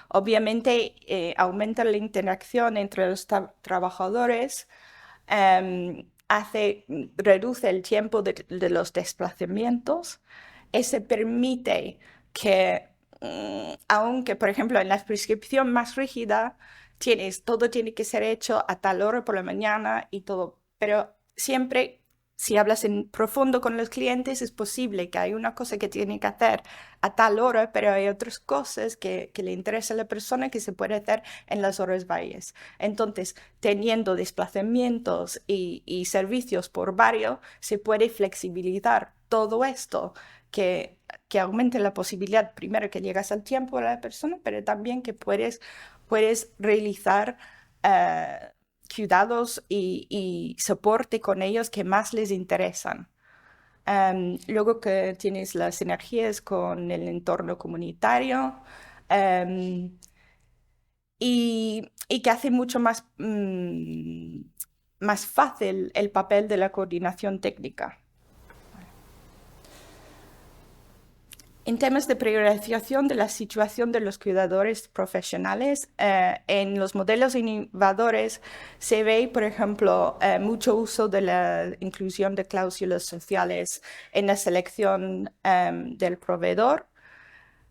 Obviamente, aumenta la interacción entre los trabajadores, reduce el tiempo de los desplazamientos, se permite que aunque, por ejemplo, en la prescripción más rígida, todo tiene que ser hecho a tal hora por la mañana y todo, pero siempre, si hablas en profundo con los clientes, es posible que hay una cosa que tiene que hacer a tal hora, pero hay otras cosas que le interesa a la persona que se puede hacer en las horas valles. Entonces, teniendo desplazamientos y servicios por barrio, se puede flexibilizar todo esto que aumente la posibilidad, primero, que llegas al tiempo de la persona, pero también que puedes realizar cuidados y soporte con ellos que más les interesan. Luego que tienes las sinergias con el entorno comunitario y que hace mucho más más fácil el papel de la coordinación técnica. En temas de priorización de la situación de los cuidadores profesionales, en los modelos innovadores se ve, por ejemplo, mucho uso de la inclusión de cláusulas sociales en la selección del proveedor.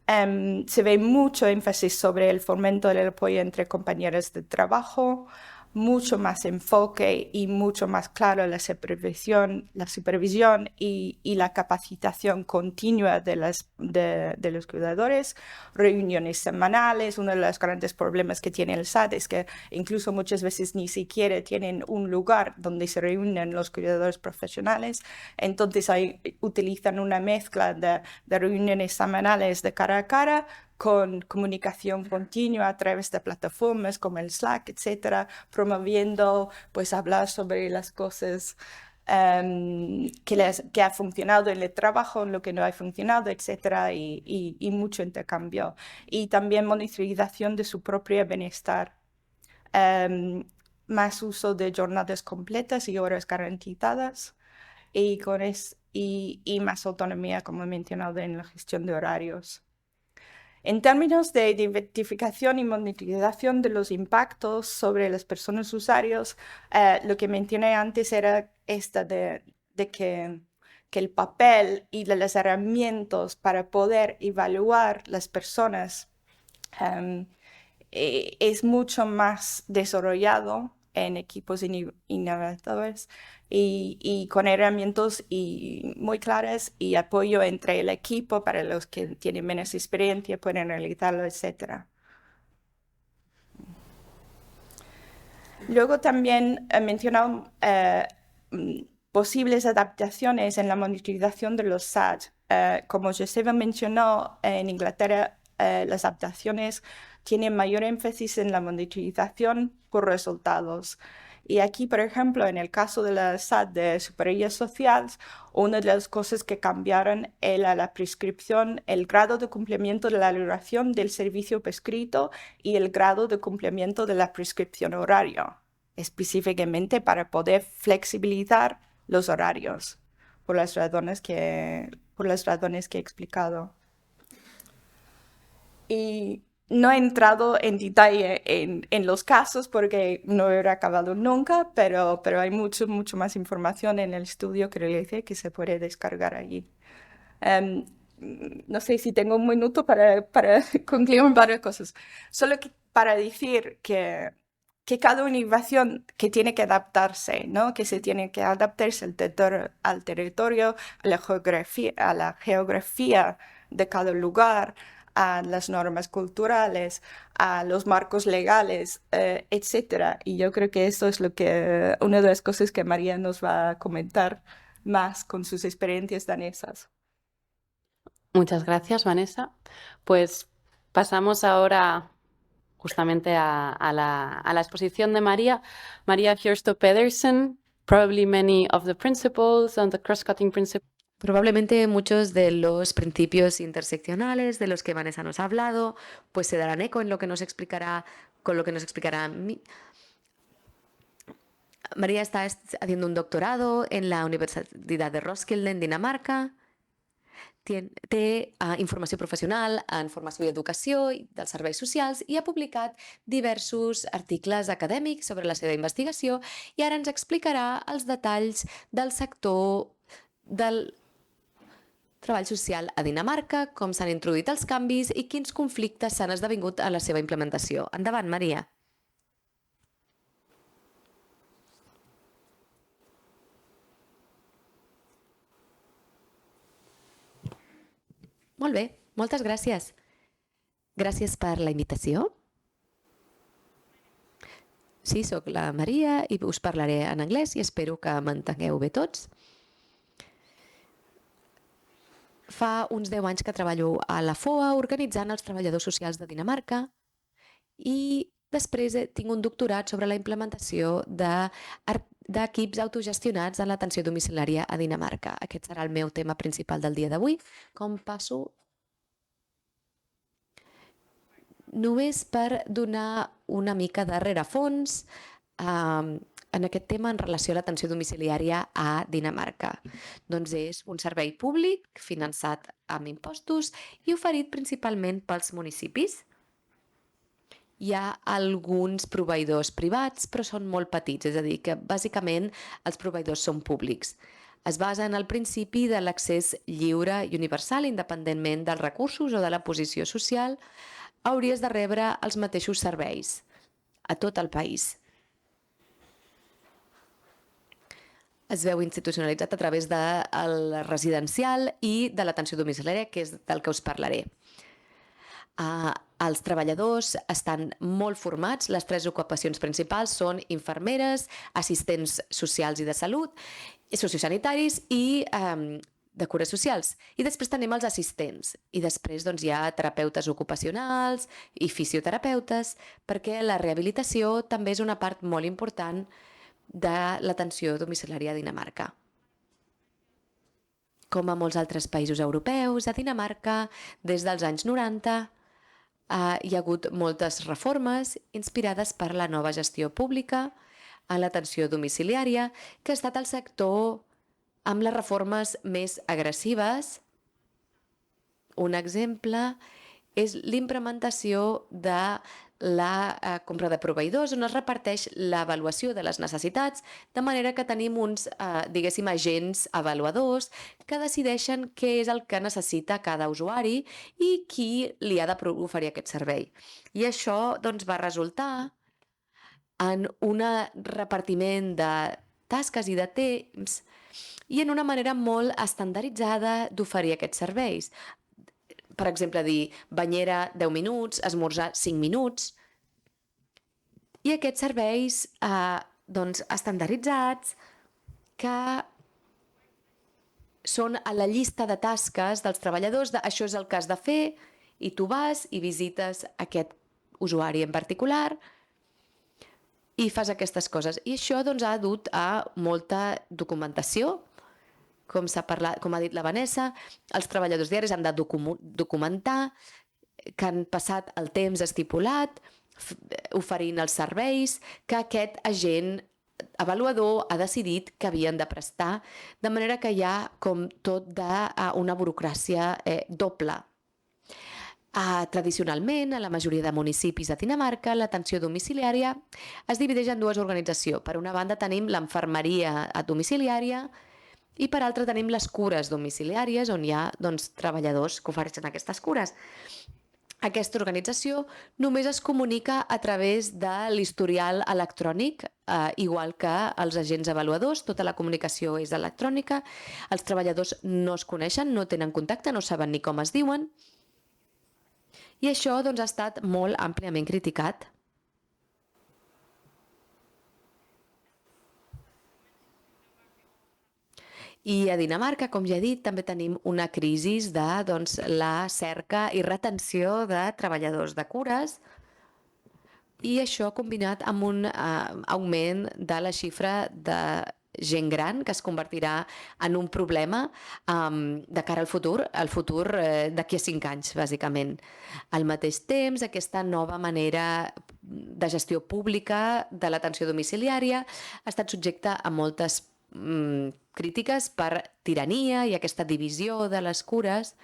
Se ve mucho énfasis sobre el fomento del apoyo entre compañeros de trabajo, mucho más enfoque y mucho más claro la supervisión y la capacitación continua de los cuidadores, reuniones semanales. Uno de los grandes problemas que tiene el SAT es que incluso muchas veces ni siquiera tienen un lugar donde se reúnen los cuidadores profesionales, entonces utilizan una mezcla de reuniones semanales de cara a cara, con comunicación continua a través de plataformas como el Slack, etcétera, promoviendo, pues, hablar sobre las cosas que ha funcionado en el trabajo, lo que no ha funcionado, etcétera, y mucho intercambio. Y también monitorización de su propio bienestar. Más uso de jornadas completas y horas garantizadas, y más autonomía, como he mencionado, en la gestión de horarios. En términos de identificación y monitorización de los impactos sobre las personas usuarios, lo que mencioné antes era de que el papel y de las herramientas para poder evaluar las personas es mucho más desarrollado en equipos innovadores y con herramientas muy claras y apoyo entre el equipo para los que tienen menos experiencia, pueden realizarlo, etc. Luego también he mencionado posibles adaptaciones en la monitorización de los SAT. Como Joseba mencionó, en Inglaterra las adaptaciones tienen mayor énfasis en la monitorización por resultados. Y aquí, por ejemplo, en el caso de la SAT de Seguridad Social, una de las cosas que cambiaron era la prescripción, el grado de cumplimiento de la duración del servicio prescrito y el grado de cumplimiento de la prescripción horaria, específicamente para poder flexibilizar los horarios, por las razones que he explicado. Y no he entrado en detalle en los casos porque no he acabado nunca, pero hay mucho más información en el estudio que realicé que se puede descargar allí. No sé si tengo un minuto para concluir varias cosas. Solo para decir que cada innovación que tiene que adaptarse, ¿no? Que se tiene que adaptarse al territorio, a la geografía de cada lugar, a las normas culturales, a los marcos legales, etcétera. Y yo creo que eso es una de las cosas que María nos va a comentar más con sus experiencias danesas. Muchas gracias, Vanessa. Pues pasamos ahora justamente a la exposición de María. María Hjorsto Pedersen, probably many of the principles and the cross-cutting principles. Probablemente muchos de los principios interseccionales de los que Vanessa nos ha hablado, pues se darán eco en lo que nos explicará, con lo que nos explicará María está haciendo un doctorado en la Universidad de Roskilde, en Dinamarca. Té informació professional en formació i educació dels serveis socials i ha publicat diversos articles acadèmics sobre la seva investigació i ara ens explicarà els detalls del sector del treball social a Dinamarca, com s'han introduït els canvis i quins conflictes s'han esdevingut a la seva implementació. Endavant, Maria. Molt bé, moltes gràcies. Gràcies per la invitació. Sí, sóc la Maria i us parlaré en anglès i espero que m'entengueu bé tots. Fa uns 10 anys que treballo a la FOA organitzant els treballadors socials de Dinamarca i després tinc un doctorat sobre la implementació d'equips autogestionats en l'atenció domiciliària a Dinamarca. Aquest serà el meu tema principal del dia d'avui. Com passo? Només per donar una mica de rerefons, en aquest tema en relació a l'atenció domiciliària a Dinamarca? Doncs és un servei públic finançat amb impostos i oferit principalment pels municipis. Hi ha alguns proveïdors privats, però són molt petits, és a dir, que bàsicament els proveïdors són públics. Es basa en el principi de l'accés lliure i universal, independentment dels recursos o de la posició social, hauries de rebre els mateixos serveis a tot el país. Es veu institucionalitzat a través del residencial i de l'atenció domiciliària, que és del que us parlaré. Els treballadors estan molt formats. Les 3 ocupacions principals són infermeres, assistents socials i de salut, sociosanitaris i de cures socials. I després tenim els assistents. I després hi ha terapeutes ocupacionals i fisioterapeutes, perquè la rehabilitació també és una part molt important de l'atenció domiciliària a Dinamarca. Com a molts altres països europeus, a Dinamarca, des dels anys 90, hi ha hagut moltes reformes inspirades per la nova gestió pública en l'atenció domiciliària, que ha estat el sector amb les reformes més agressives. Un exemple és l'implementació de la compra de proveïdors, on es reparteix l'avaluació de les necessitats, de manera que tenim uns, diguéssim, agents avaluadors que decideixen què és el que necessita cada usuari i qui li ha d'oferir aquest servei. I això va resultar en un repartiment de tasques i de temps i en una manera molt estandarditzada d'oferir aquests serveis. Per exemple, dir banyera 10 minuts, esmorzar 5 minuts. I aquests serveis estandarditzats que són a la llista de tasques dels treballadors, això és el que has de fer, i tu vas i visites aquest usuari en particular i fas aquestes coses. I això ha dut a molta documentació. Com ha dit la Vanessa, els treballadors diaris han de documentar que han passat el temps estipulat oferint els serveis que aquest agent avaluador ha decidit que havien de prestar, de manera que hi ha com tot una burocràcia doble. Tradicionalment, a la majoria de municipis de Dinamarca, l'atenció domiciliària es divideix en 2 organitzacions. Per una banda tenim l'infermeria domiciliària i per altra tenim les cures domiciliàries, on hi ha treballadors que ofereixen aquestes cures. Aquesta organització només es comunica a través de l'historial electrònic, igual que els agents avaluadors, tota la comunicació és electrònica, els treballadors no es coneixen, no tenen contacte, no saben ni com es diuen, i això ha estat molt àmpliament criticat. I a Dinamarca, com ja he dit, també tenim una crisi de la cerca i retenció de treballadors de cures, i això combinat amb un augment de la xifra de gent gran que es convertirà en un problema de cara al futur d'aquí a 5 anys, bàsicament. Al mateix temps, aquesta nova manera de gestió pública de l'atenció domiciliària ha estat subjecta a moltes crítiques per tirania i aquesta divisió de les cures,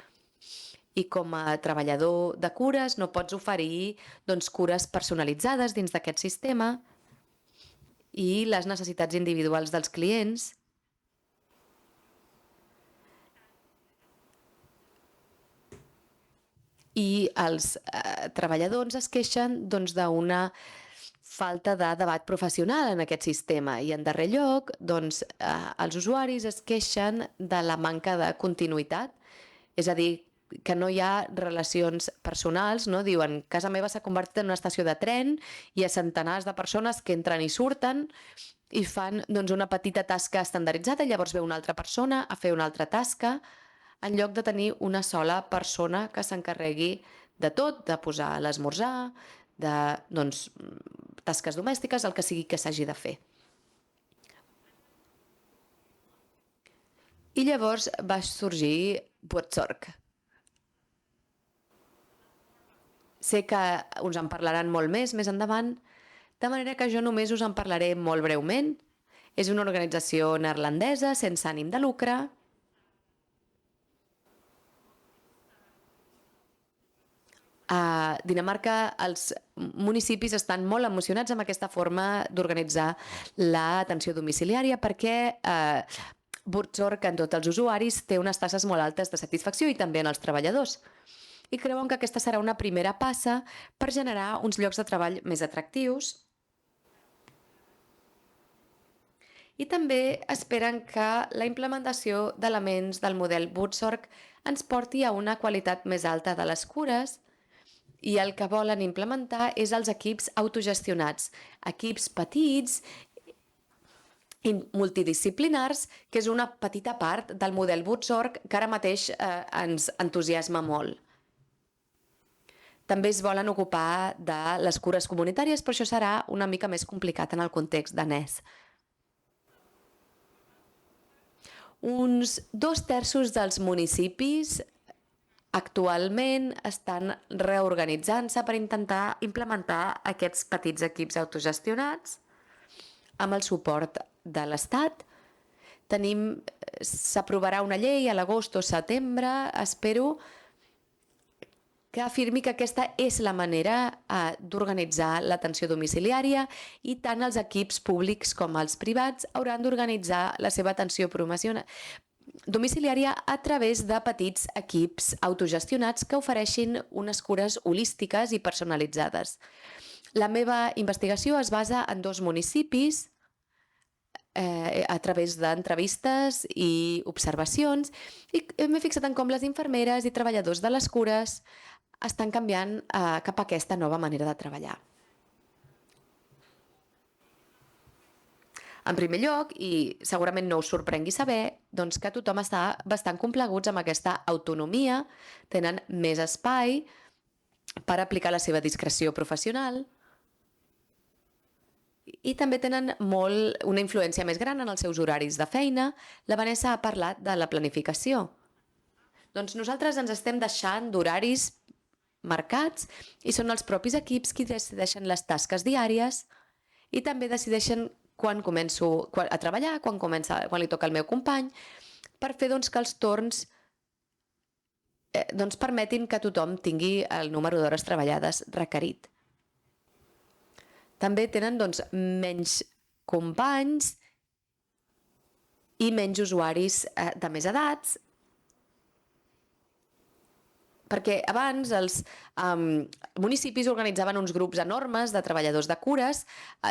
i com a treballador de cures no pots oferir cures personalitzades dins d'aquest sistema i les necessitats individuals dels clients. I els treballadors es queixen d'una falta de debat professional en aquest sistema, i en darrer lloc els usuaris es queixen de la manca de continuïtat, és a dir, que no hi ha relacions personals, no? Diuen, casa meva s'ha convertit en una estació de tren, hi ha centenars de persones que entren i surten i fan una petita tasca estandarditzada, i llavors ve una altra persona a fer una altra tasca, en lloc de tenir una sola persona que s'encarregui de tot, de posar l'esmorzar, de tasques domèstiques, el que sigui que s'hagi de fer. I llavors va sorgir Buurtzorg. Sé que us en parlaran molt més endavant. de manera que jo només us en parlaré molt breument. És una organització neerlandesa sense ànim de lucre. A Dinamarca els municipis estan molt emocionats amb aquesta forma d'organitzar l'atenció domiciliària perquè Buurtzorg en tots els usuaris té unes tasses molt altes de satisfacció i també en els treballadors. I creuen que aquesta serà una primera passa per generar uns llocs de treball més atractius. I també esperen que la implementació d'elements del model Buurtzorg ens porti a una qualitat més alta de les cures i el que volen implementar és els equips autogestionats, equips petits i multidisciplinars, que és una petita part del model Buurtzorg que ara mateix ens entusiasma molt. També es volen ocupar de les cures comunitàries, però això serà una mica més complicat en el context danès. Uns 2/3 dels municipis actualment estan reorganitzant-se per intentar implementar aquests petits equips autogestionats amb el suport de l'Estat. S'aprovarà una llei a l'agost o setembre, espero, que afirmi que aquesta és la manera d'organitzar l'atenció domiciliària i tant els equips públics com els privats hauran d'organitzar la seva atenció domiciliària a través de petits equips autogestionats que ofereixin unes cures holístiques i personalitzades. La meva investigació es basa en 2 municipis a través d'entrevistes i observacions i m'he fixat en com les infermeres i treballadors de les cures estan canviant cap a aquesta nova manera de treballar. En primer lloc, i segurament no us sorprengui saber, doncs que tothom està bastant complaguts amb aquesta autonomia, tenen més espai per aplicar la seva discreció professional i també tenen una influència més gran en els seus horaris de feina. La Vanessa ha parlat de la planificació. Doncs nosaltres ens estem deixant d'horaris marcats i són els propis equips qui decideixen les tasques diàries i també decideixen quan començo a treballar, quan li toca al meu company, per fer que els torns permetin que tothom tingui el número d'hores treballades requerit. També tenen menys companys i menys usuaris de més edats, perquè abans els municipis organitzaven uns grups enormes de treballadors de cures,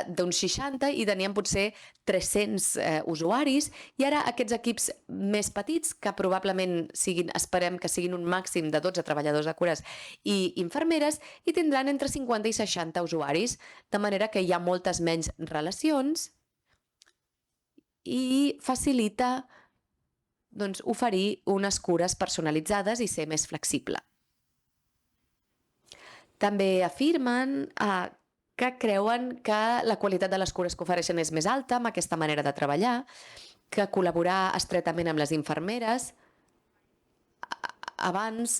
d'uns 60, i tenien potser 300 usuaris, i ara aquests equips més petits, que probablement esperem que siguin un màxim de 12 treballadors de cures i infermeres, i tindran entre 50 i 60 usuaris, de manera que hi ha moltes menys relacions i facilita oferir unes cures personalitzades i ser més flexible. També afirmen que creuen que la qualitat de les cures que ofereixen és més alta amb aquesta manera de treballar, que col·laborar estretament amb les infermeres abans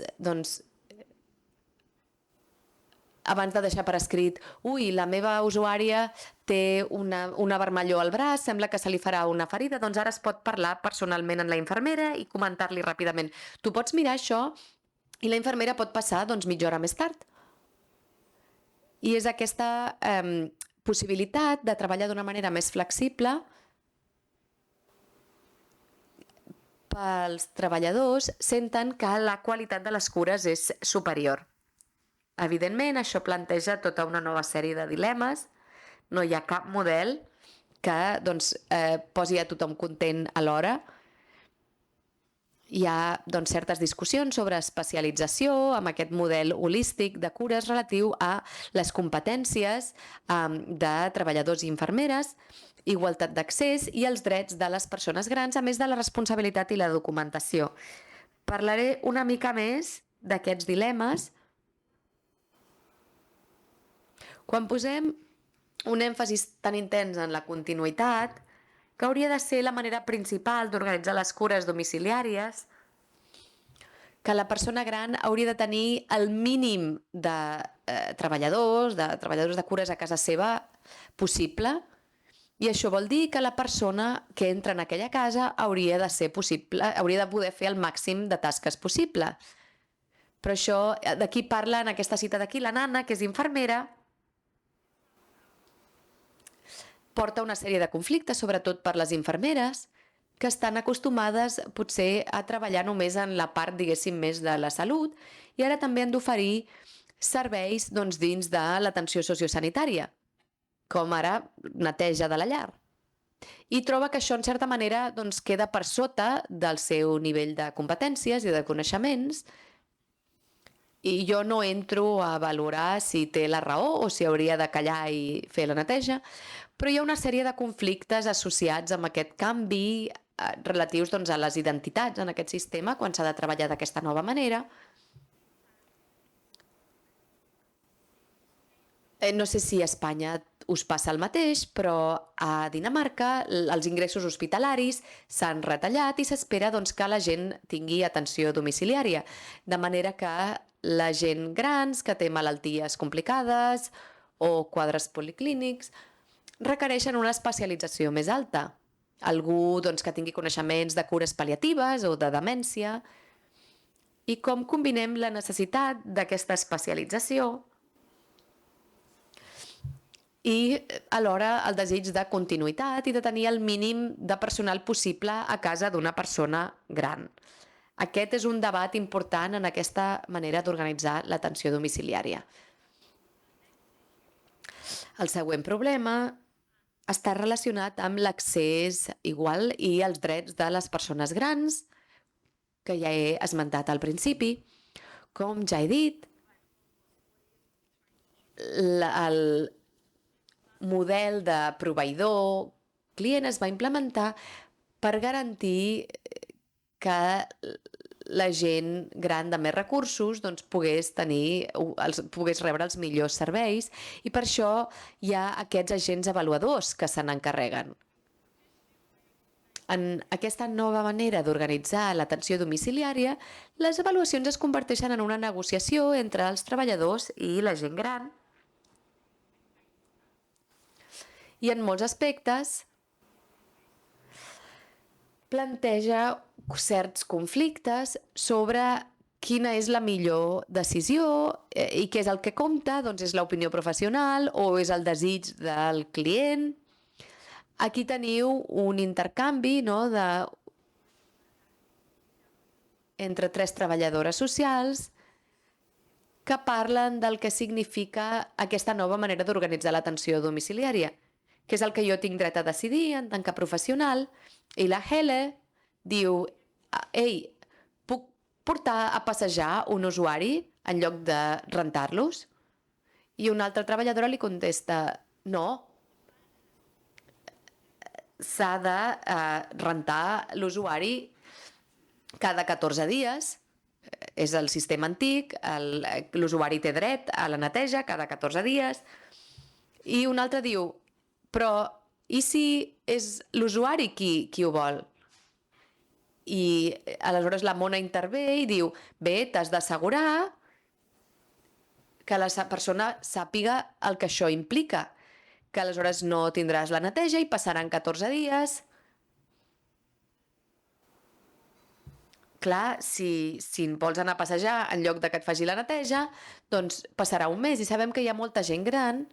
de deixar per escrit la meva usuària té una vermellor al braç, sembla que se li farà una ferida, doncs ara es pot parlar personalment amb la infermera i comentar-li ràpidament. Tu pots mirar això i la infermera pot passar mitja hora més tard. I és aquesta possibilitat de treballar d'una manera més flexible pels treballadors senten que la qualitat de les cures és superior. Evidentment, això planteja tota una nova sèrie de dilemes. No hi ha cap model que posi a tothom content alhora. Hi ha certes discussions sobre especialització amb aquest model holístic de cures relatiu a les competències de treballadors i infermeres, igualtat d'accés i els drets de les persones grans, a més de la responsabilitat i la documentació. Parlaré una mica més d'aquests dilemes. Quan posem un èmfasis tan intens en la continuïtat, que hauria de ser la manera principal d'organitzar les cures domiciliàries, que la persona gran hauria de tenir el mínim de treballadors de cures a casa seva possible, i això vol dir que la persona que entra en aquella casa hauria de poder fer el màxim de tasques possible. Però això, d'aquí parla, en aquesta cita d'aquí, la nana, que és infermera, porta una sèrie de conflictes, sobretot per les infermeres, que estan acostumades potser a treballar només en la part, diguéssim, més de la salut, i ara també han d'oferir serveis dins de l'atenció sociosanitària, com ara neteja de la llar. I troba que això, en certa manera, queda per sota del seu nivell de competències i de coneixements, i jo no entro a valorar si té la raó o si hauria de callar i fer la neteja, però hi ha una sèrie de conflictes associats amb aquest canvi relatius a les identitats en aquest sistema quan s'ha de treballar d'aquesta nova manera. No sé si a Espanya us passa el mateix, però a Dinamarca els ingressos hospitalaris s'han retallat i s'espera que la gent tingui atenció domiciliària, de manera que la gent grans que té malalties complicades o quadres policlínics requereixen una especialització més alta. Algú que tingui coneixements de cures pal·liatives o de demència. I com combinem la necessitat d'aquesta especialització i alhora el desig de continuïtat i de tenir el mínim de personal possible a casa d'una persona gran. Aquest és un debat important en aquesta manera d'organitzar l'atenció domiciliària. El següent problema està relacionat amb l'accés igual i els drets de les persones grans, que ja he esmentat al principi. Com ja he dit, el model de proveïdor-client es va implementar per garantir que la gent gran de més recursos pogués rebre els millors serveis, i per això hi ha aquests agents avaluadors que se n'encarreguen. En aquesta nova manera d'organitzar l'atenció domiciliària, les avaluacions es converteixen en una negociació entre els treballadors i la gent gran, i en molts aspectes planteja certs conflictes sobre quina és la millor decisió i què és el que compta, és l'opinió professional o és el desig del client. Aquí teniu un intercanvi entre 3 treballadores socials que parlen del que significa aquesta nova manera d'organitzar l'atenció domiciliària, que és el que jo tinc dret a decidir en tant que professional, i la Hele diu: ei, puc portar a passejar un usuari en lloc de rentar-los? I una altra treballadora li contesta: no, s'ha de rentar l'usuari cada 14 dies, és el sistema antic, l'usuari té dret a la neteja cada 14 dies. I un altre diu: però i si és l'usuari qui ho vol? I aleshores la Mona intervé i diu: bé, t'has d'assegurar que la persona sàpiga el que això implica, que aleshores no tindràs la neteja i passaran 14 dies. Clar, si vols anar a passejar en lloc de que et faci la neteja, doncs passarà un mes, i sabem que hi ha molta gent gran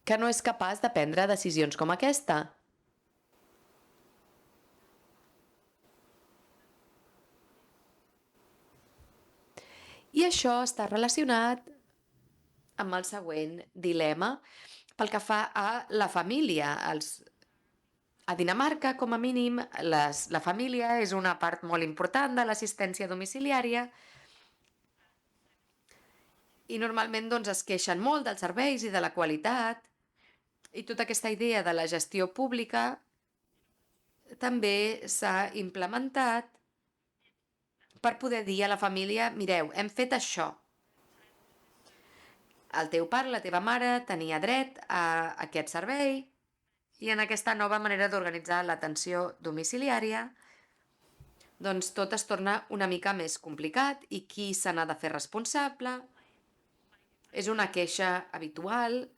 que no és capaç de prendre decisions com aquesta. I això està relacionat amb el següent dilema pel que fa a la família. A Dinamarca, com a mínim, la família és una part molt important de l'assistència domiciliària i normalment es queixen molt dels serveis i de la qualitat, i tota aquesta idea de la gestió pública també s'ha implementat per poder dir a la família: mireu, hem fet això. El teu pare, la teva mare tenia dret a aquest servei, i en aquesta nova manera d'organitzar l'atenció domiciliària doncs tot es torna una mica més complicat i qui se n'ha de fer responsable. És una queixa habitual.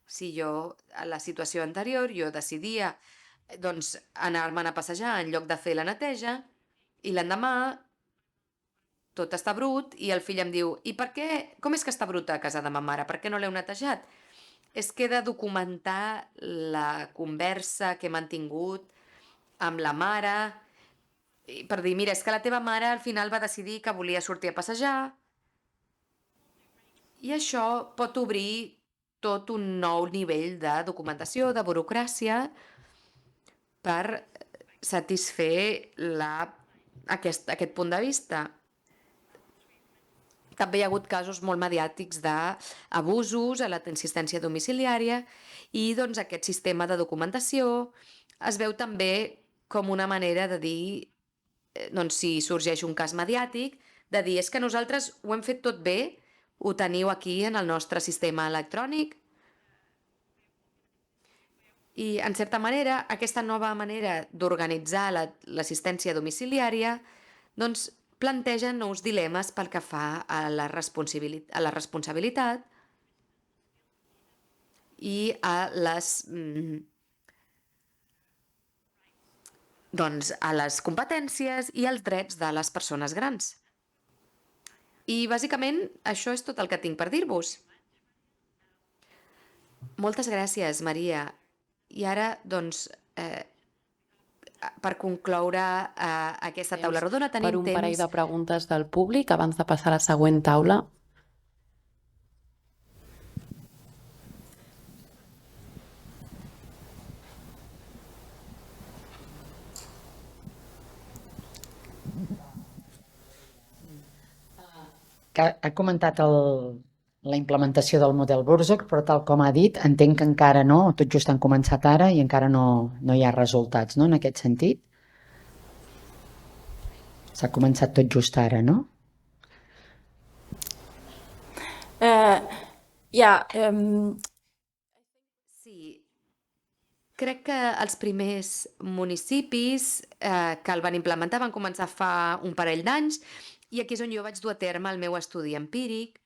Si jo, a la situació anterior, jo decidia doncs, anar-me'n a passejar en lloc de fer la neteja i l'endemà tot està brut i el fill em diu «I per què? Com és que està bruta a casa de ma mare? Per què no l'heu netejat?» És que he de documentar la conversa que he mantingut amb la mare per dir, mira, és que la teva mare al final va decidir que volia sortir a passejar i això pot obrir tot un nou nivell de documentació, de burocràcia per satisfer aquest punt de vista. També hi ha hagut casos molt mediàtics d'abusos a l'assistència domiciliària i doncs, aquest sistema de documentació es veu també com una manera de dir, doncs, si sorgeix un cas mediàtic, de dir és que nosaltres ho hem fet tot bé, ho teniu aquí en el nostre sistema electrònic. I, en certa manera, aquesta nova manera d'organitzar l'assistència domiciliària doncs, planteja nous dilemes pel que fa a la responsabilitat i a les competències i els drets de les persones grans. I, bàsicament, això és tot el que tinc per dir-vos. Moltes gràcies, Maria. I ara, doncs, per concloure aquesta taula rodona tenim Per un parell temps de preguntes del públic abans de passar a la següent taula. Ha comentat la implementació del model Burzok, però tal com ha dit, entenc que encara no, tot just han començat ara i encara no hi ha resultats, no?, en aquest sentit. S'ha començat tot just ara, no? Sí, crec que els primers municipis que el van implementar van començar fa un parell d'anys i aquí és on jo vaig dur a terme el meu estudi empíric,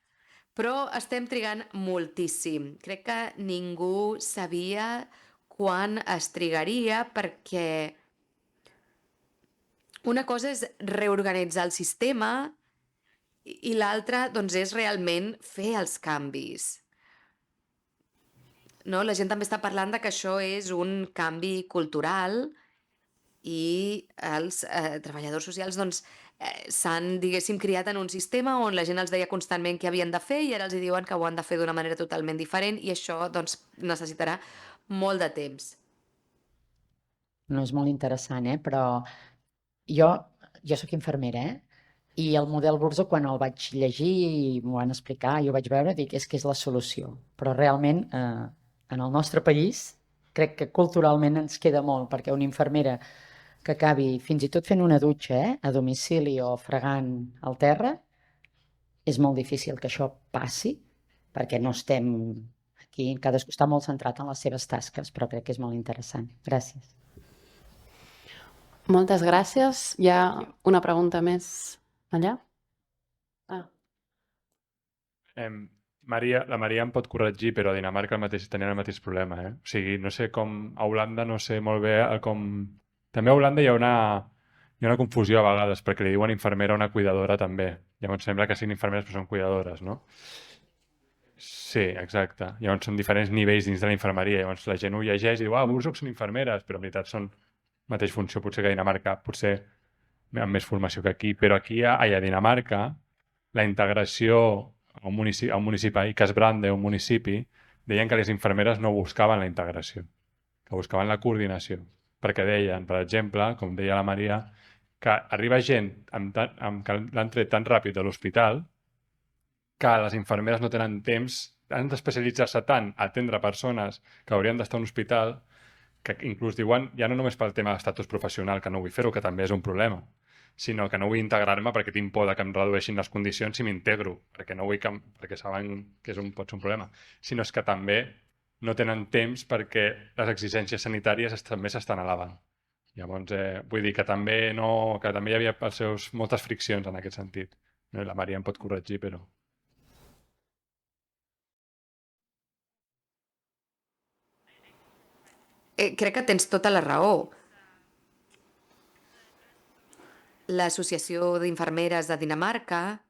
però estem trigant moltíssim. Crec que ningú sabia quan es trigaria perquè una cosa és reorganitzar el sistema i l'altra doncs, és realment fer els canvis. No? La gent també està parlant de que això és un canvi cultural i els treballadors socials doncs, s'han, diguéssim, criat en un sistema on la gent els deia constantment què havien de fer i ara els diuen que ho han de fer d'una manera totalment diferent i això doncs, necessitarà molt de temps. No, és molt interessant, però jo soc infermera, i el model Burzok, quan el vaig llegir i m'ho van explicar, jo vaig veure, dic, és que és la solució. Però realment, en el nostre país, crec que culturalment ens queda molt, perquè una infermera que acabi fins i tot fent una dutxa a domicili o fregant al terra, és molt difícil que això passi, perquè no estem aquí, cadascú està molt centrat en les seves tasques, però crec que és molt interessant. Gràcies. Moltes gràcies. Hi ha una pregunta més allà? La Maria em pot corregir, però a Dinamarca tenien el mateix problema. O sigui, no sé com... A Holanda no sé molt bé com... També a Holanda hi ha una confusió a vegades, perquè li diuen infermera a una cuidadora també. Llavors sembla que siguin infermeres però són cuidadores, no? Sí, exacte. Llavors són diferents nivells dins de la infermeria. Llavors la gent ho llegeix i diu, Burzok són infermeres, però en veritat són mateix funció, potser que a Dinamarca, potser amb més formació que aquí, però aquí a Dinamarca la integració a un municipi, a Ikasbrande, un municipi, deien que les infermeres no buscaven la integració, que buscaven la coordinació, perquè deien, per exemple, com deia la Maria, que arriba gent que l'han tret tan ràpid de l'hospital que les infermeres no tenen temps, han d'especialitzar-se tant a atendre persones que haurien d'estar a un hospital que inclús diuen, ja no només pel tema d'estatus professional, que no vull fer-ho, que també és un problema, sinó que no vull integrar-me perquè tinc por que em redueixin les condicions si m'integro, perquè no vull perquè saben que pot ser un problema, sinó és que també no tenen temps perquè les exigències sanitàries també s'estan elevant. Llavors, vull dir que també, que també hi havia moltes friccions en aquest sentit. No? I la Maria em pot corregir, però... Crec que tens tota la raó. L'Associació d'Infermeres de Dinamarca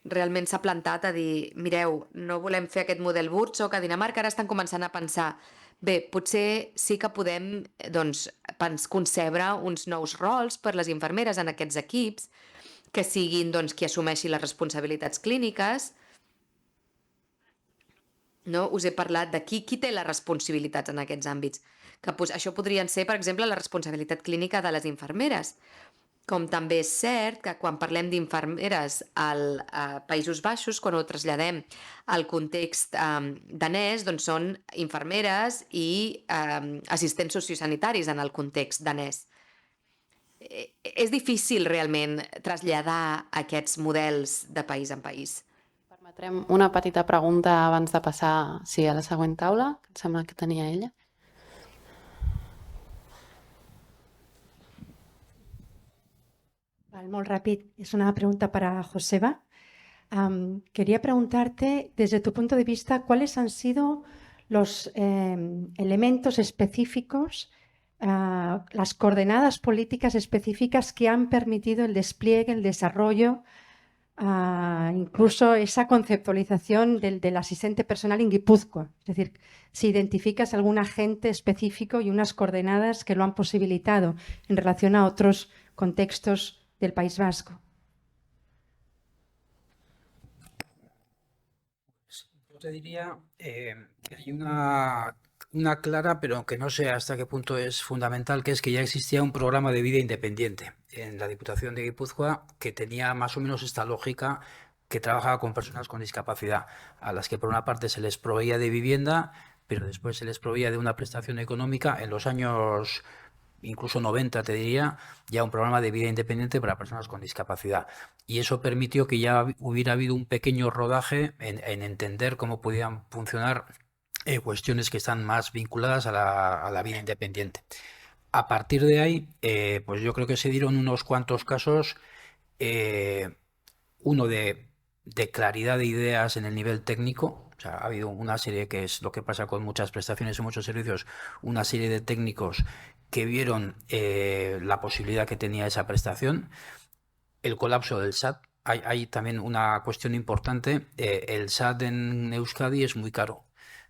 realment s'ha plantat a dir, mireu, no volem fer aquest model Buurtzorg a Dinamarca, ara estan començant a pensar, bé, potser sí que podem concebre uns nous rols per les infermeres en aquests equips, que siguin qui assumeixi les responsabilitats clíniques. No? Us he parlat de qui té les responsabilitats en aquests àmbits. Que això podrien ser, per exemple, la responsabilitat clínica de les infermeres. Com també és cert que quan parlem d'infermeres als Països Baixos, quan ho traslladem al context danès, doncs són infermeres i assistents sociosanitaris en el context danès. És difícil realment traslladar aquests models de país en país. Permetrem una petita pregunta abans de passar a la següent taula, que em sembla que tenia ella. Molt ràpid, es una pregunta para Joseba. Quería preguntarte, desde tu punto de vista, ¿cuáles han sido los elementos específicos, las coordenadas políticas específicas que han permitido el despliegue, el desarrollo, incluso esa conceptualización del asistente personal en Guipúzcoa? Es decir, si identificas algún agente específico y unas coordenadas que lo han posibilitado en relación a otros contextos del País Vasco. Yo te diría que hay una clara, pero que no sé hasta qué punto es fundamental, que es que ya existía un programa de vida independiente en la Diputación de Guipúzcoa que tenía más o menos esta lógica, que trabajaba con personas con discapacidad, a las que por una parte se les proveía de vivienda, pero después se les proveía de una prestación económica en los años... incluso 90, te diría, ya un programa de vida independiente para personas con discapacidad. Y eso permitió que ya hubiera habido un pequeño rodaje en entender cómo podían funcionar cuestiones que están más vinculadas a la vida independiente. A partir de ahí, pues yo creo que se dieron unos cuantos casos, uno de claridad de ideas en el nivel técnico. O sea, ha habido una serie, que es lo que pasa con muchas prestaciones y muchos servicios, una serie de técnicos que vieron la posibilidad que tenía esa prestación. El colapso del SAT. Hay también una cuestión importante. El SAT en Euskadi es muy caro.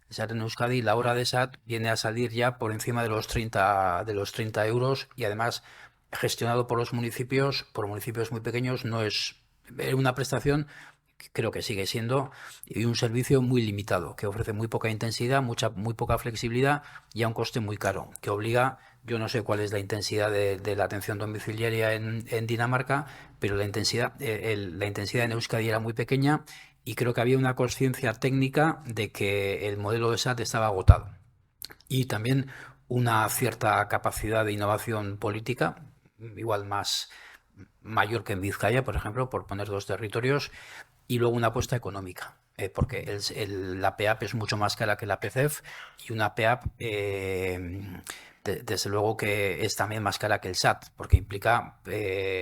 El SAT en Euskadi, la hora de SAT viene a salir ya por encima de los 30 euros, y además gestionado por los municipios, por municipios muy pequeños. No es una prestación, creo que sigue siendo, y un servicio muy limitado, que ofrece muy poca intensidad, muy poca flexibilidad y a un coste muy caro, que obliga, yo no sé cuál es la intensidad de la atención domiciliaria en Dinamarca, pero la intensidad en Euskadi era muy pequeña, y creo que había una conciencia técnica de que el modelo de SAT estaba agotado. Y también una cierta capacidad de innovación política, igual mayor que en Vizcaya, por ejemplo, por poner dos territorios, y luego una apuesta económica, porque la PEAP es mucho más cara que la PCEF, y una PEAP, desde luego que es también más cara que el SAT, porque implica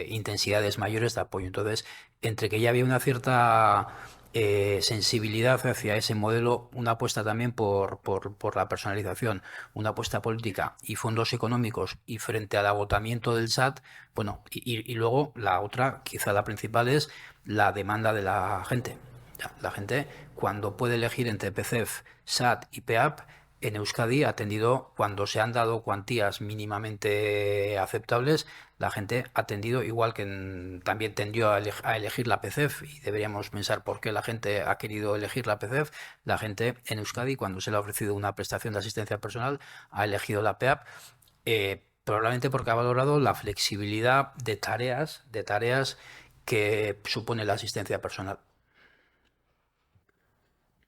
intensidades mayores de apoyo. Entonces, entre que ya había una cierta sensibilidad hacia ese modelo, una apuesta también por la personalización, una apuesta política y fondos económicos, y frente al agotamiento del SAT, bueno, y luego la otra, quizá la principal, es la demanda de la gente. La gente, cuando puede elegir entre PCEF, SAT y PEAP, en Euskadi ha tendido, cuando se han dado cuantías mínimamente aceptables, la gente ha tendido, igual que también tendió a elegir la PCEF, y deberíamos pensar por qué la gente ha querido elegir la PCEF. La gente en Euskadi, cuando se le ha ofrecido una prestación de asistencia personal, ha elegido la PEAP, probablemente porque ha valorado la flexibilidad de tareas que supone la asistencia personal.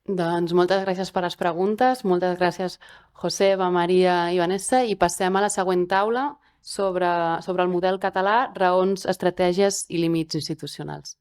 Doncs moltes gràcies per les preguntes, moltes gràcies Joseba, Maria i Vanessa, i passem a la següent taula sobre el model català, raons, estratègies i límits institucionals.